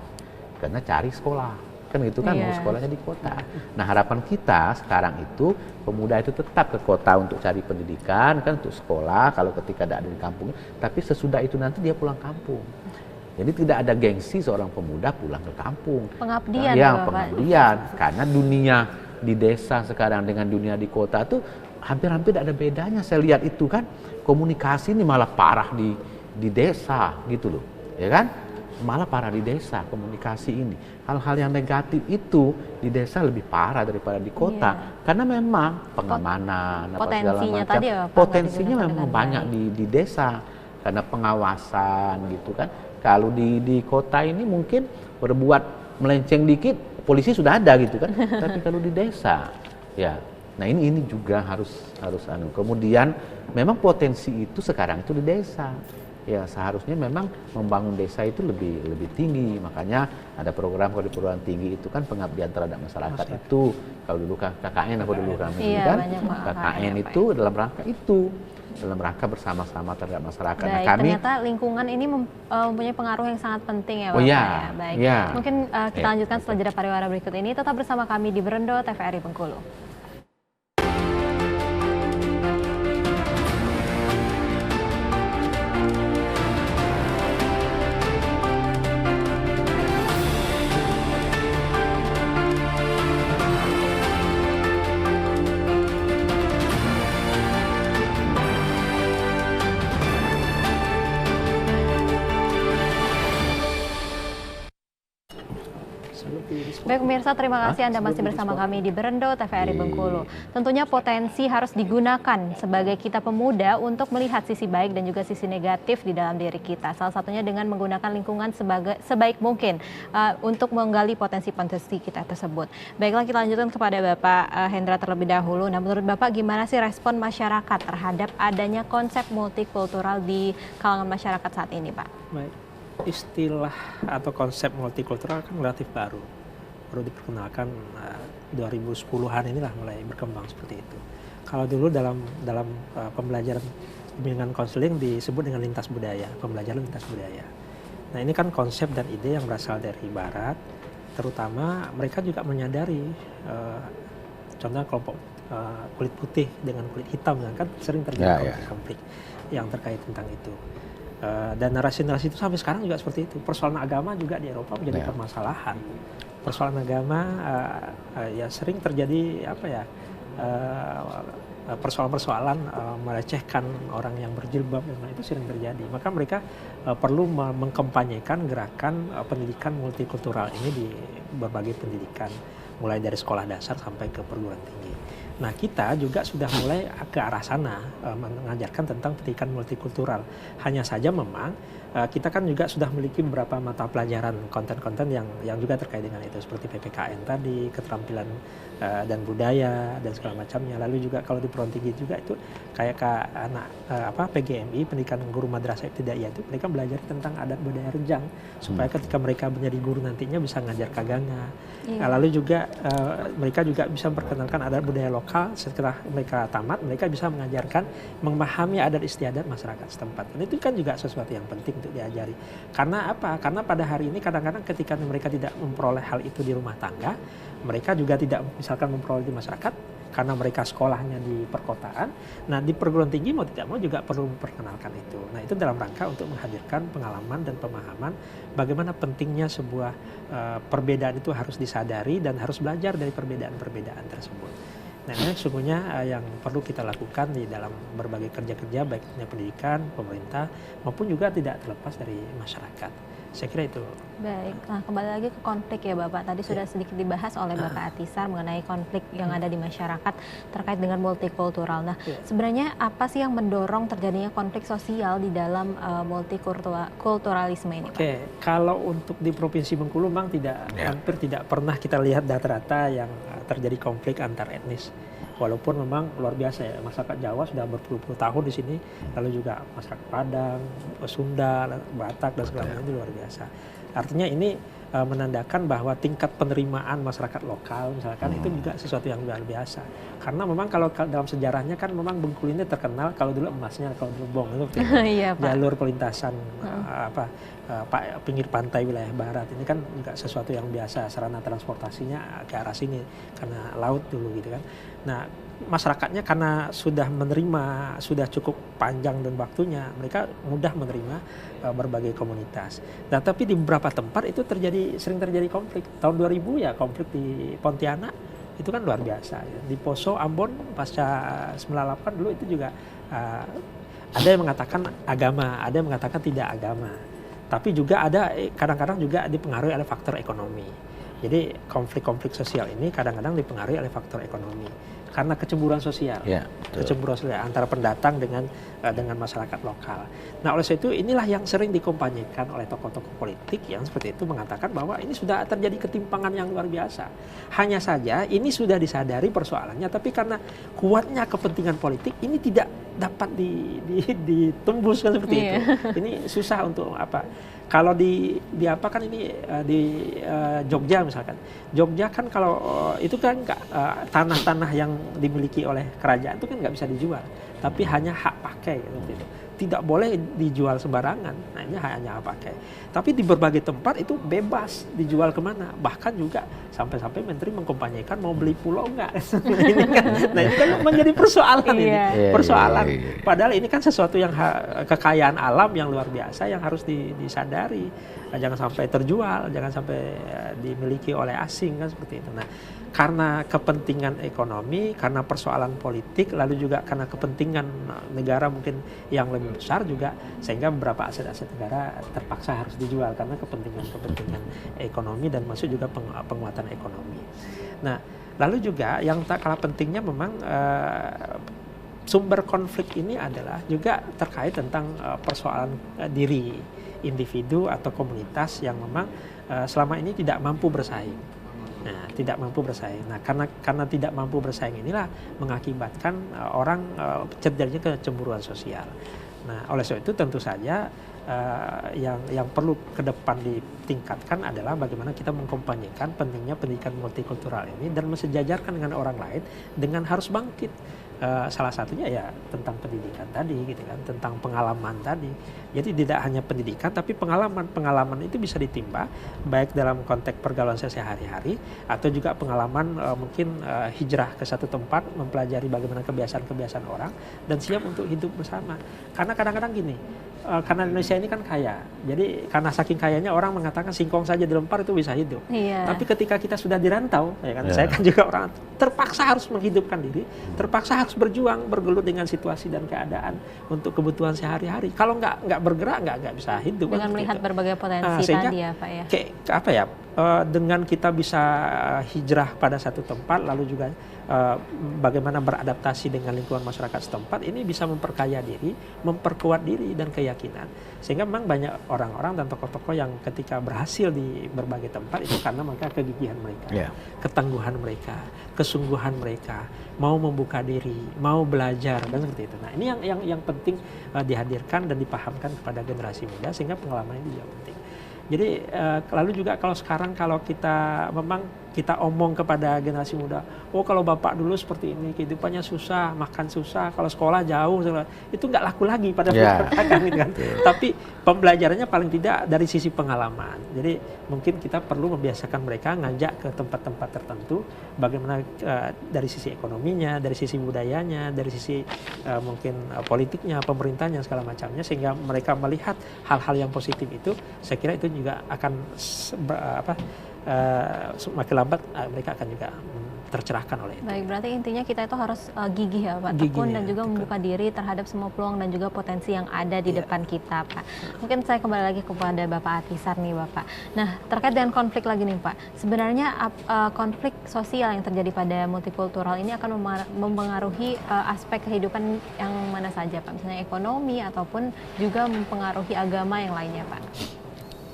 karena cari sekolah kan gitu kan, mau sekolahnya di kota. Nah harapan kita sekarang itu pemuda itu tetap ke kota untuk cari pendidikan kan, untuk sekolah kalau ketika ada di kampung, tapi sesudah itu nanti dia pulang kampung. Jadi tidak ada gengsi seorang pemuda pulang ke kampung. Pengabdian ya, Bapak. pengabdian. Karena dunia di desa sekarang dengan dunia di kota itu hampir-hampir tidak ada bedanya. Saya lihat itu kan, komunikasi ini malah parah di desa gitu loh, ya kan? Malah parah di desa komunikasi ini. Hal-hal yang negatif itu di desa lebih parah daripada di kota. Karena memang pengamanan apa segala Potensinya macam. tadi ya, Pak, Potensinya nggak memang digunakan banyak dengan di desa karena pengawasan gitu kan. Kalau di kota ini mungkin berbuat melenceng dikit polisi sudah ada gitu kan. Tapi kalau di desa ya. Nah ini juga harus kemudian memang potensi itu sekarang itu di desa. Ya seharusnya memang membangun desa itu lebih tinggi. Makanya ada program kalau di perguruan tinggi itu kan pengabdian terhadap masyarakat itu. Kalau dulu KKN apa dulu kami Iya, kan, banyak Pak, KKN ya, itu dalam rangka itu, dalam rangka bersama-sama terhadap masyarakat. Baik, Nah kami ternyata lingkungan ini mempunyai pengaruh yang sangat penting ya Oh, Bapak iya, ya. Baik. iya. Mungkin kita Iya. lanjutkan setelah jeda pariwara berikut ini. Tetap bersama kami di Berendo TVRI Bengkulu. Baik pemirsa, terima kasih Anda masih bersama kami di Berendo TVRI Bengkulu. Tentunya potensi harus digunakan sebagai kita pemuda untuk melihat sisi baik dan juga sisi negatif di dalam diri kita. Salah satunya dengan menggunakan lingkungan sebaik mungkin untuk menggali potensi-potensi kita tersebut. Baiklah, kita lanjutkan kepada Bapak Hendra terlebih dahulu. Nah, menurut Bapak gimana sih respon masyarakat terhadap adanya konsep multikultural di kalangan masyarakat saat ini, Pak? Baik, istilah atau konsep multikultural kan relatif baru diperkenalkan 2010-an inilah mulai berkembang seperti itu. Kalau dulu dalam pembelajaran bimbingan konseling disebut dengan lintas budaya, pembelajaran lintas budaya. Nah ini kan konsep dan ide yang berasal dari Barat, terutama mereka juga menyadari contohnya kelompok kulit putih dengan kulit hitam kan sering terjadi konflik yang terkait tentang itu. Dan narasi-narasi itu sampai sekarang juga seperti itu. Persoalan agama juga di Eropa menjadi permasalahan. Persoalan agama ya sering terjadi persoalan-persoalan melecehkan orang yang berjilbab, itu sering terjadi. Maka mereka perlu mengkampanyekan gerakan pendidikan multikultural ini di berbagai pendidikan, mulai dari sekolah dasar sampai ke perguruan tinggi. Nah kita juga sudah mulai ke arah sana mengajarkan tentang pendidikan multikultural. Hanya saja memang kita kan juga sudah memiliki beberapa mata pelajaran konten-konten yang juga terkait dengan itu seperti PPKN tadi, keterampilan dan budaya dan segala macamnya. Lalu juga kalau di perguruan tinggi juga itu kayak PGMI, pendidikan guru madrasah ibtidaiyah, itu mereka belajar tentang adat budaya Rejang supaya ketika mereka menjadi guru nantinya bisa ngajar kaganga. Lalu juga mereka juga bisa memperkenalkan adat budaya lokal. Setelah mereka tamat, mereka bisa mengajarkan, memahami adat istiadat masyarakat setempat. Dan itu kan juga sesuatu yang penting untuk diajari. Karena apa? Karena pada hari ini kadang-kadang ketika mereka tidak memperoleh hal itu di rumah tangga, mereka juga tidak misalkan memperoleh di masyarakat karena mereka sekolahnya di perkotaan. Nah, di perguruan tinggi mau tidak mau juga perlu memperkenalkan itu. Nah, itu dalam rangka untuk menghadirkan pengalaman dan pemahaman bagaimana pentingnya sebuah perbedaan itu harus disadari dan harus belajar dari perbedaan-perbedaan tersebut. Nah, ini sesungguhnya yang perlu kita lakukan di dalam berbagai kerja-kerja baik pendidikan, pemerintah maupun juga tidak terlepas dari masyarakat. Saya kira itu. Baik, nah kembali lagi ke konflik ya Bapak. Tadi sudah sedikit dibahas oleh Bapak Atisar mengenai konflik yang ada di masyarakat terkait dengan multikultural. Nah, sebenarnya apa sih yang mendorong terjadinya konflik sosial di dalam multikulturalisme ini, Pak? Oke, kalau untuk di Provinsi Bengkulu memang hampir tidak pernah kita lihat data-data yang terjadi konflik antar etnis. Walaupun memang luar biasa ya, masyarakat Jawa sudah berpuluh-puluh tahun di sini, lalu juga masyarakat Padang, Sunda, Batak dan segala macam itu luar biasa. Artinya ini menandakan bahwa tingkat penerimaan masyarakat lokal misalkan itu juga sesuatu yang luar biasa. Karena memang kalau dalam sejarahnya kan memang Bengkulu ini terkenal kalau dulu emasnya, kalau dulu bong itu Iya, Pak. jalur pelintasan pinggir pantai wilayah barat ini kan juga sesuatu yang biasa, sarana transportasinya ke arah sini karena laut dulu gitu kan. Nah, masyarakatnya karena sudah menerima, sudah cukup panjang dan waktunya, mereka mudah menerima berbagai komunitas. Nah, tapi di beberapa tempat itu sering terjadi konflik. Tahun 2000 ya konflik di Pontianak itu kan luar biasa. Ya. Di Poso, Ambon pasca 98 dulu itu juga ada yang mengatakan agama, ada yang mengatakan tidak agama. Tapi juga ada kadang-kadang juga dipengaruhi oleh faktor ekonomi. Jadi konflik-konflik sosial ini kadang-kadang dipengaruhi oleh faktor ekonomi karena kecemburuan sosial, kecemburuan sosial antara pendatang dengan masyarakat lokal. Nah, oleh sebab itu inilah yang sering dikompanyekan oleh tokoh-tokoh politik yang seperti itu mengatakan bahwa ini sudah terjadi ketimpangan yang luar biasa. Hanya saja ini sudah disadari persoalannya, tapi karena kuatnya kepentingan politik ini tidak dapat ditembuskan seperti itu. Ini susah untuk apa? Kalau di apa kan ini di Jogja misalkan. Jogja kan kalau itu kan tanah-tanah yang dimiliki oleh kerajaan itu kan nggak bisa dijual, tapi hanya hak pakai gitu. Tidak boleh dijual sembarangan, hanya hak pakai. Tapi di berbagai tempat itu bebas dijual kemana. Bahkan juga sampai-sampai menteri mengkompanyekan mau beli pulau enggak. Nah ini kan menjadi persoalan ini. Persoalan. Padahal ini kan sesuatu yang kekayaan alam yang luar biasa yang harus disadari. Jangan sampai terjual, jangan sampai dimiliki oleh asing kan seperti itu. Nah, karena kepentingan ekonomi, karena persoalan politik, lalu juga karena kepentingan negara mungkin yang lebih besar juga, sehingga beberapa aset-aset negara terpaksa harus dijual karena kepentingan ekonomi dan masuk juga penguatan ekonomi. Nah, lalu juga yang tak kalah pentingnya memang sumber konflik ini adalah juga terkait tentang persoalan diri individu atau komunitas yang memang selama ini tidak mampu bersaing. Nah, tidak mampu bersaing. Nah, karena tidak mampu bersaing inilah mengakibatkan orang terjadinya kecemburuan sosial. Nah, oleh sebab itu tentu saja yang perlu ke depan ditingkatkan adalah bagaimana kita mengkompanyekan pentingnya pendidikan multikultural ini dan mensejajarkan dengan orang lain dengan harus bangkit. Salah satunya ya tentang pendidikan tadi gitu kan, tentang pengalaman tadi. Jadi tidak hanya pendidikan tapi pengalaman itu bisa ditimba baik dalam konteks pergaulan sehari-hari atau juga pengalaman mungkin hijrah ke satu tempat mempelajari bagaimana kebiasaan-kebiasaan orang dan siap untuk hidup bersama. Karena kadang-kadang gini, karena Indonesia ini kan kaya. Jadi karena saking kayanya orang mengatakan singkong saja dilempar itu bisa hidup. Tapi ketika kita sudah dirantau, ya kan, saya kan juga orang terpaksa harus menghidupkan diri, terpaksa harus berjuang, bergelut dengan situasi dan keadaan untuk kebutuhan sehari-hari. Kalau nggak bergerak nggak bisa hidup. Dengan melihat berbagai potensi tadi ya Pak ya. Kayak apa ya? dengan kita bisa hijrah pada satu tempat, lalu juga bagaimana beradaptasi dengan lingkungan masyarakat setempat, ini bisa memperkaya diri, memperkuat diri dan keyakinan. Sehingga memang banyak orang-orang dan tokoh-tokoh yang ketika berhasil di berbagai tempat itu karena mereka kegigihan mereka, ketangguhan mereka, kesungguhan mereka, mau membuka diri, mau belajar dan seperti itu. Nah, ini yang penting dihadirkan dan dipahamkan kepada generasi muda, sehingga pengalaman ini juga penting. Jadi lalu juga kalau sekarang kalau kita memang kita omong kepada generasi muda, oh kalau bapak dulu seperti ini, kehidupannya susah, makan susah, kalau sekolah jauh, itu nggak laku lagi pada perkatakan gitu kan. Tapi pembelajarannya paling tidak dari sisi pengalaman. Jadi mungkin kita perlu membiasakan mereka ngajak ke tempat-tempat tertentu, bagaimana dari sisi ekonominya, dari sisi budayanya, dari sisi mungkin politiknya, pemerintahnya, segala macamnya, sehingga mereka melihat hal-hal yang positif itu. Saya kira itu juga akan semakin lambat mereka akan juga tercerahkan oleh itu. Baik, berarti intinya kita itu harus gigih ya Pak, tekun dan juga membuka diri terhadap semua peluang dan juga potensi yang ada di depan kita Pak. Mungkin saya kembali lagi kepada Bapak Atisar nih Bapak. Nah, terkait dengan konflik lagi nih Pak, sebenarnya konflik sosial yang terjadi pada multikultural ini akan mempengaruhi aspek kehidupan yang mana saja Pak, misalnya ekonomi ataupun juga mempengaruhi agama yang lainnya Pak.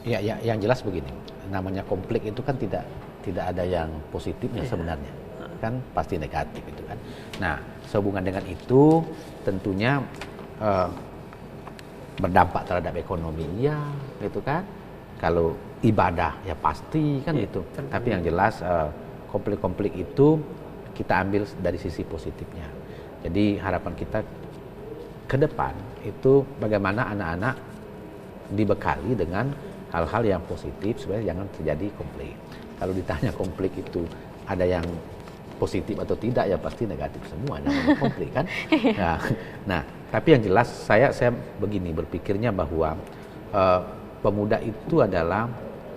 Ya, yang jelas begini, namanya konflik itu kan tidak ada yang positifnya sebenarnya, kan pasti negatif itu kan. Nah, sehubungan dengan itu tentunya berdampak terhadap ekonomi ya, gitu kan. Kalau ibadah ya pasti kan gitu. Tapi yang jelas konflik-konflik itu kita ambil dari sisi positifnya. Jadi harapan kita ke depan itu bagaimana anak-anak dibekali dengan hal-hal yang positif supaya jangan terjadi konflik. Kalau ditanya konflik itu ada yang positif atau tidak, ya pasti negatif semua namanya konflik kan. Nah, tapi yang jelas saya begini berpikirnya bahwa pemuda itu adalah,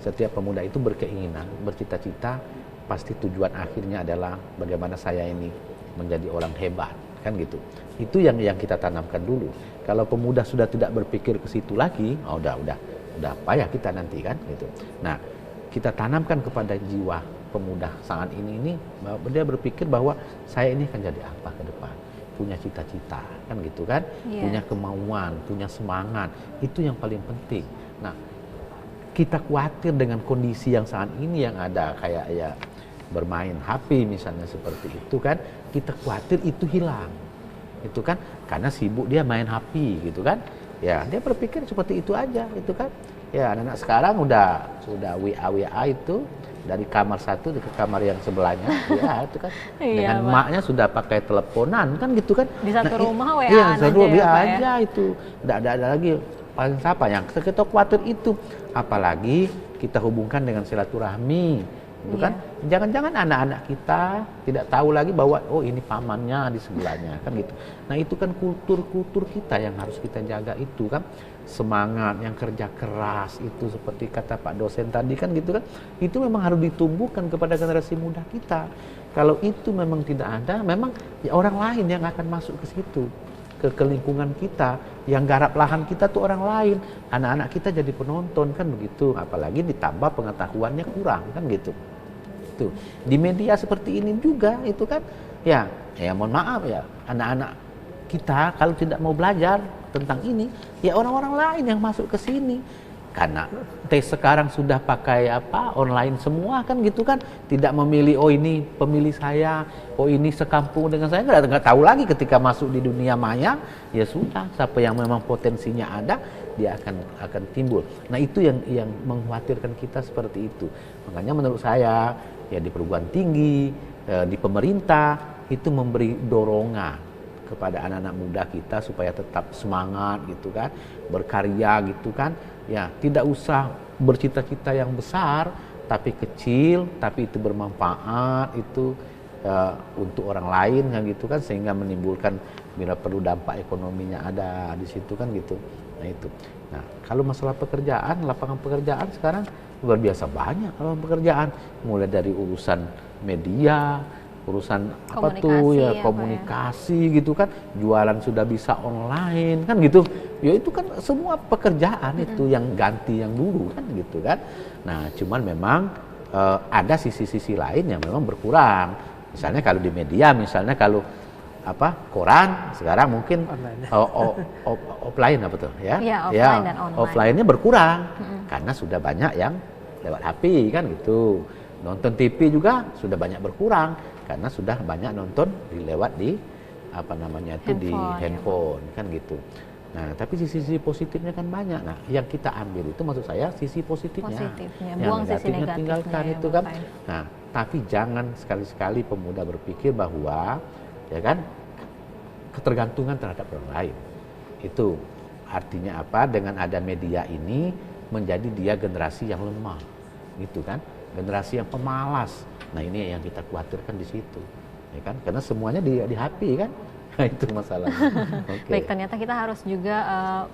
setiap pemuda itu berkeinginan, bercita-cita, pasti tujuan akhirnya adalah bagaimana saya ini menjadi orang hebat kan gitu. Itu yang kita tanamkan dulu. Kalau pemuda sudah tidak berpikir ke situ lagi, udah payah kita nanti kan gitu. Nah, kita tanamkan kepada jiwa pemuda saat ini bahwa dia berpikir bahwa saya ini akan jadi apa ke depan, punya cita-cita kan gitu kan, punya kemauan, punya semangat, itu yang paling penting. Nah, kita khawatir dengan kondisi yang saat ini yang ada kayak ya bermain HP misalnya seperti itu kan, kita khawatir itu hilang, itu kan, karena sibuk dia main HP gitu kan. Ya, dia berpikir seperti itu aja, itu kan. Ya, anak-anak sekarang sudah WA itu dari kamar satu ke kamar yang sebelahnya, ya itu kan. Dengan emaknya sudah pakai teleponan kan gitu kan. Di satu rumah WA iya, aja ya, itu. Tidak ada lagi paling siapa yang kita khawatir itu. Apalagi kita hubungkan dengan silaturahmi. Itu kan, jangan-jangan anak-anak kita tidak tahu lagi bahwa oh ini pamannya di sebelahnya kan gitu. Nah, itu kan kultur kita yang harus kita jaga itu kan, semangat yang kerja keras itu seperti kata Pak dosen tadi kan gitu kan, itu memang harus ditumbuhkan kepada generasi muda kita. Kalau itu memang tidak ada, memang ya orang lain yang akan masuk ke situ, ke lingkungan kita, yang garap lahan kita tuh orang lain, anak-anak kita jadi penonton kan begitu, apalagi ditambah pengetahuannya kurang kan gitu. Tuh. Di media seperti ini juga itu kan ya mohon maaf ya, anak-anak kita kalau tidak mau belajar tentang ini ya orang-orang lain yang masuk ke sini, karena tes sekarang sudah pakai online semua kan gitu kan, tidak memilih oh ini pemilih saya, oh ini sekampung dengan saya, nggak tahu lagi. Ketika masuk di dunia maya ya sudah, siapa yang memang potensinya ada dia akan timbul. Nah, itu yang mengkhawatirkan kita seperti itu. Makanya menurut saya ya di perguruan tinggi, di pemerintah itu memberi dorongan kepada anak-anak muda kita supaya tetap semangat gitu kan, berkarya gitu kan. Ya, tidak usah bercita-cita yang besar, tapi kecil, tapi itu bermanfaat, itu untuk orang lain kan gitu kan, sehingga menimbulkan bila perlu dampak ekonominya ada di situ kan gitu. Nah, itu. Nah, kalau masalah pekerjaan, lapangan pekerjaan sekarang luar biasa banyak lapangan pekerjaan, mulai dari urusan media, urusan komunikasi gitu kan, jualan sudah bisa online kan gitu. Ya itu kan semua pekerjaan itu yang ganti yang dulu kan gitu kan. Nah, cuman memang ada sisi-sisi lain yang memang berkurang. Misalnya kalau di media, misalnya kalau koran sekarang mungkin Online. offline apa tuh ya? Iya, offline dan online. Offline-nya berkurang karena sudah banyak yang lewat HP kan gitu. Nonton TV juga sudah banyak berkurang karena sudah banyak nonton lewat di di handphone kan gitu. Nah, tapi sisi-sisi positifnya kan banyak. Nah, yang kita ambil itu maksud saya sisi positifnya. Positifnya, Yang buang sisi negatifnya negatifnya tinggalkan ya, itu kan. Bapak. Nah, tapi jangan sekali-sekali pemuda berpikir bahwa ya kan ketergantungan terhadap orang lain. Itu artinya apa? Dengan ada media ini menjadi dia generasi yang lemah. Gitu kan? Generasi yang pemalas. Nah, ini yang kita khawatirkan di situ. Ya kan? Karena semuanya di HP kan? Nah, itu masalahnya. Oke. Baik, ternyata kita harus juga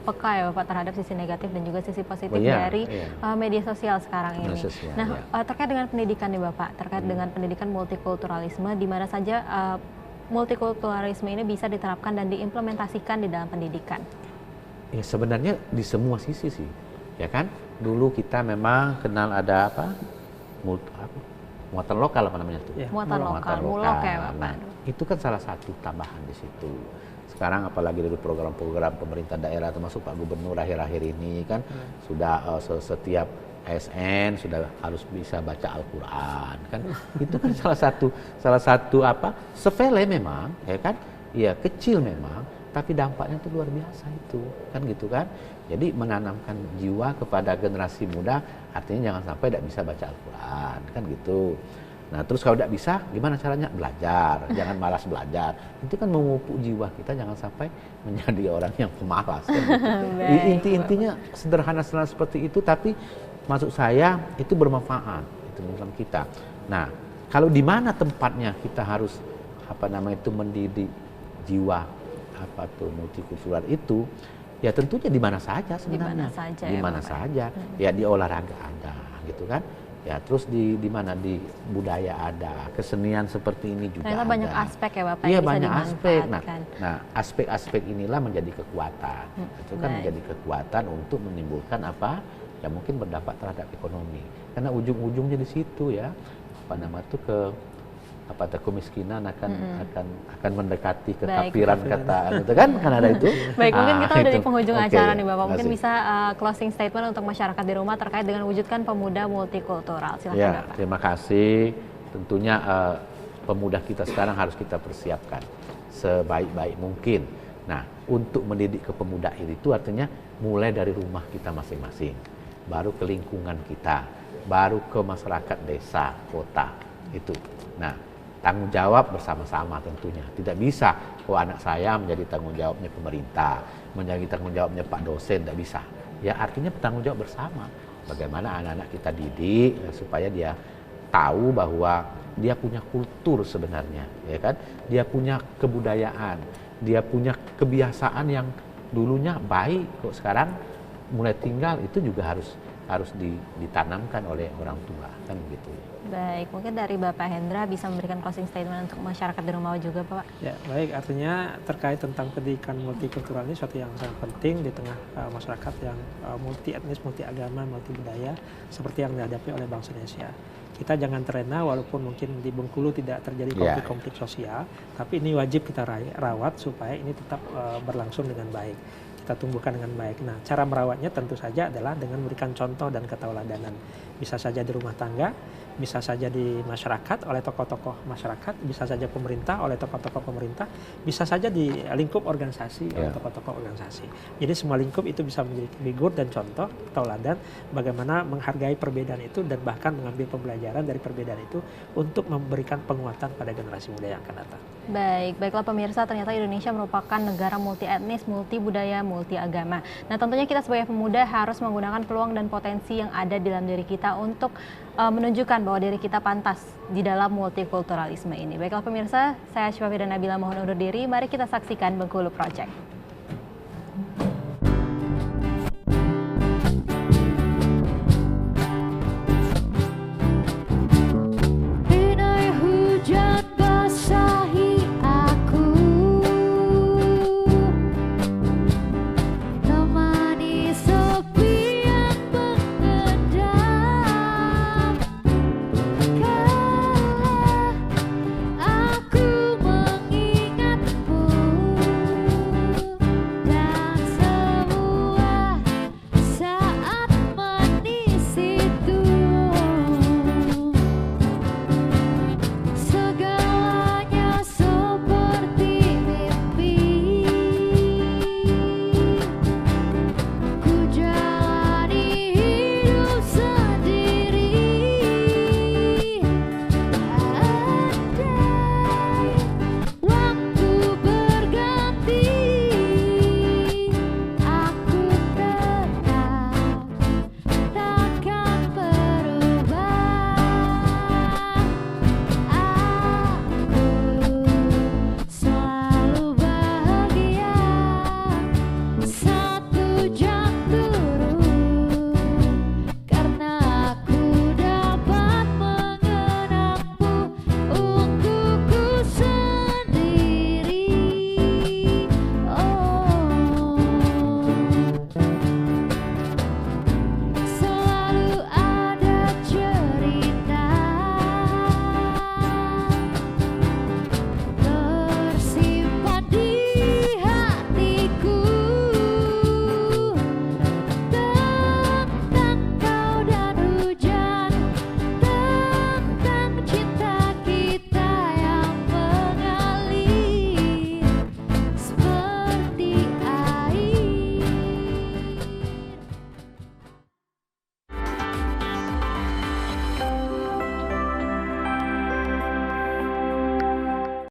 peka ya Bapak terhadap sisi negatif dan juga sisi positif iya, dari iya. Media sosial sekarang ini. Media sosial, Nah, iya. terkait dengan pendidikan nih Bapak, terkait dengan pendidikan multikulturalisme, di mana saja multikulturalisme ini bisa diterapkan dan diimplementasikan di dalam pendidikan. Ya sebenarnya di semua sisi sih, ya kan? Dulu kita memang kenal ada muatan lokal apa namanya itu? Ya, Muatan lokal, mulok ya Bapak. Nah, itu kan salah satu tambahan di situ. Sekarang apalagi dari program-program pemerintah daerah termasuk Pak Gubernur akhir-akhir ini kan sudah setiap ASN sudah harus bisa baca Al-Quran kan. Itu kan salah satu sepele memang ya kan. Iya, kecil memang tapi dampaknya itu luar biasa itu kan gitu kan. Jadi menanamkan jiwa kepada generasi muda artinya jangan sampai tidak bisa baca Al-Quran kan gitu. Nah terus kalau tidak bisa gimana caranya? Belajar, jangan malas belajar. Itu kan memupuk jiwa kita jangan sampai menjadi orang yang pemalas kan gitu. Inti-intinya sederhana-sederhana seperti itu tapi maksud saya itu bermanfaat itu dalam kita. Nah kalau di mana tempatnya kita harus mendidik jiwa multikultural itu ya tentunya di mana saja sebenarnya. Di mana saja. Ya di olahraga ada gitu kan. Ya terus di mana di budaya ada, kesenian seperti ini juga Ternyata ada. banyak aspek ya Bapak Iya yang bisa banyak aspek. dimanfaatkan. Nah aspek-aspek inilah menjadi kekuatan. Itu kan baik. menjadi kekuatan untuk menimbulkan ya mungkin berdampak terhadap ekonomi. Karena ujung-ujungnya di situ ya kemiskinan akan mendekati kekafiran kata itu kan ada itu. Baik, mungkin kita udah itu. di penghujung Oke, acara nih Bapak. Mungkin makasih. bisa closing statement untuk masyarakat di rumah terkait dengan wujudkan pemuda multikultural. Silakan Ya, Bapak. terima kasih. Tentunya pemuda kita sekarang harus kita persiapkan sebaik-baik mungkin. Nah, untuk mendidik kepemudaan itu artinya mulai dari rumah kita masing-masing, baru ke lingkungan kita, baru ke masyarakat desa, kota itu. Nah, tanggung jawab bersama-sama tentunya. Tidak bisa, anak saya menjadi tanggung jawabnya pemerintah, menjadi tanggung jawabnya Pak dosen, tidak bisa. Ya artinya tanggung jawab bersama. Bagaimana anak-anak kita didik supaya dia tahu bahwa dia punya kultur sebenarnya, ya kan? Dia punya kebudayaan, dia punya kebiasaan yang dulunya baik, kok sekarang mulai tinggal itu juga harus ditanamkan oleh orang tua, kan begitu. Baik, mungkin dari Bapak Hendra bisa memberikan closing statement untuk masyarakat di rumah juga Pak. Ya, baik. Artinya terkait tentang pendidikan multikultural ini suatu yang sangat penting di tengah masyarakat yang multi etnis, multi agama, multi budaya seperti yang dihadapi oleh bangsa Indonesia. Kita jangan terlena walaupun mungkin di Bengkulu tidak terjadi konflik-konflik sosial, tapi ini wajib kita rawat supaya ini tetap berlangsung dengan baik. Kita tumbuhkan dengan baik. Nah, cara merawatnya tentu saja adalah dengan memberikan contoh dan ketauladanan. Bisa saja di rumah tangga, bisa saja di masyarakat oleh tokoh-tokoh masyarakat, bisa saja pemerintah oleh tokoh-tokoh pemerintah, bisa saja di lingkup organisasi oleh tokoh-tokoh organisasi. Jadi semua lingkup itu bisa menjadi figur dan contoh tauladan bagaimana menghargai perbedaan itu dan bahkan mengambil pembelajaran dari perbedaan itu untuk memberikan penguatan pada generasi muda yang akan datang. Baik, baiklah pemirsa, ternyata Indonesia merupakan negara multi etnis, multi budaya, multi agama. Nah, tentunya kita sebagai pemuda harus menggunakan peluang dan potensi yang ada di dalam diri kita untuk menunjukkan bahwa diri kita pantas di dalam multikulturalisme ini. Baiklah pemirsa, saya Syifa Firda Nabila mohon undur diri. Mari kita saksikan Bengkulu Project.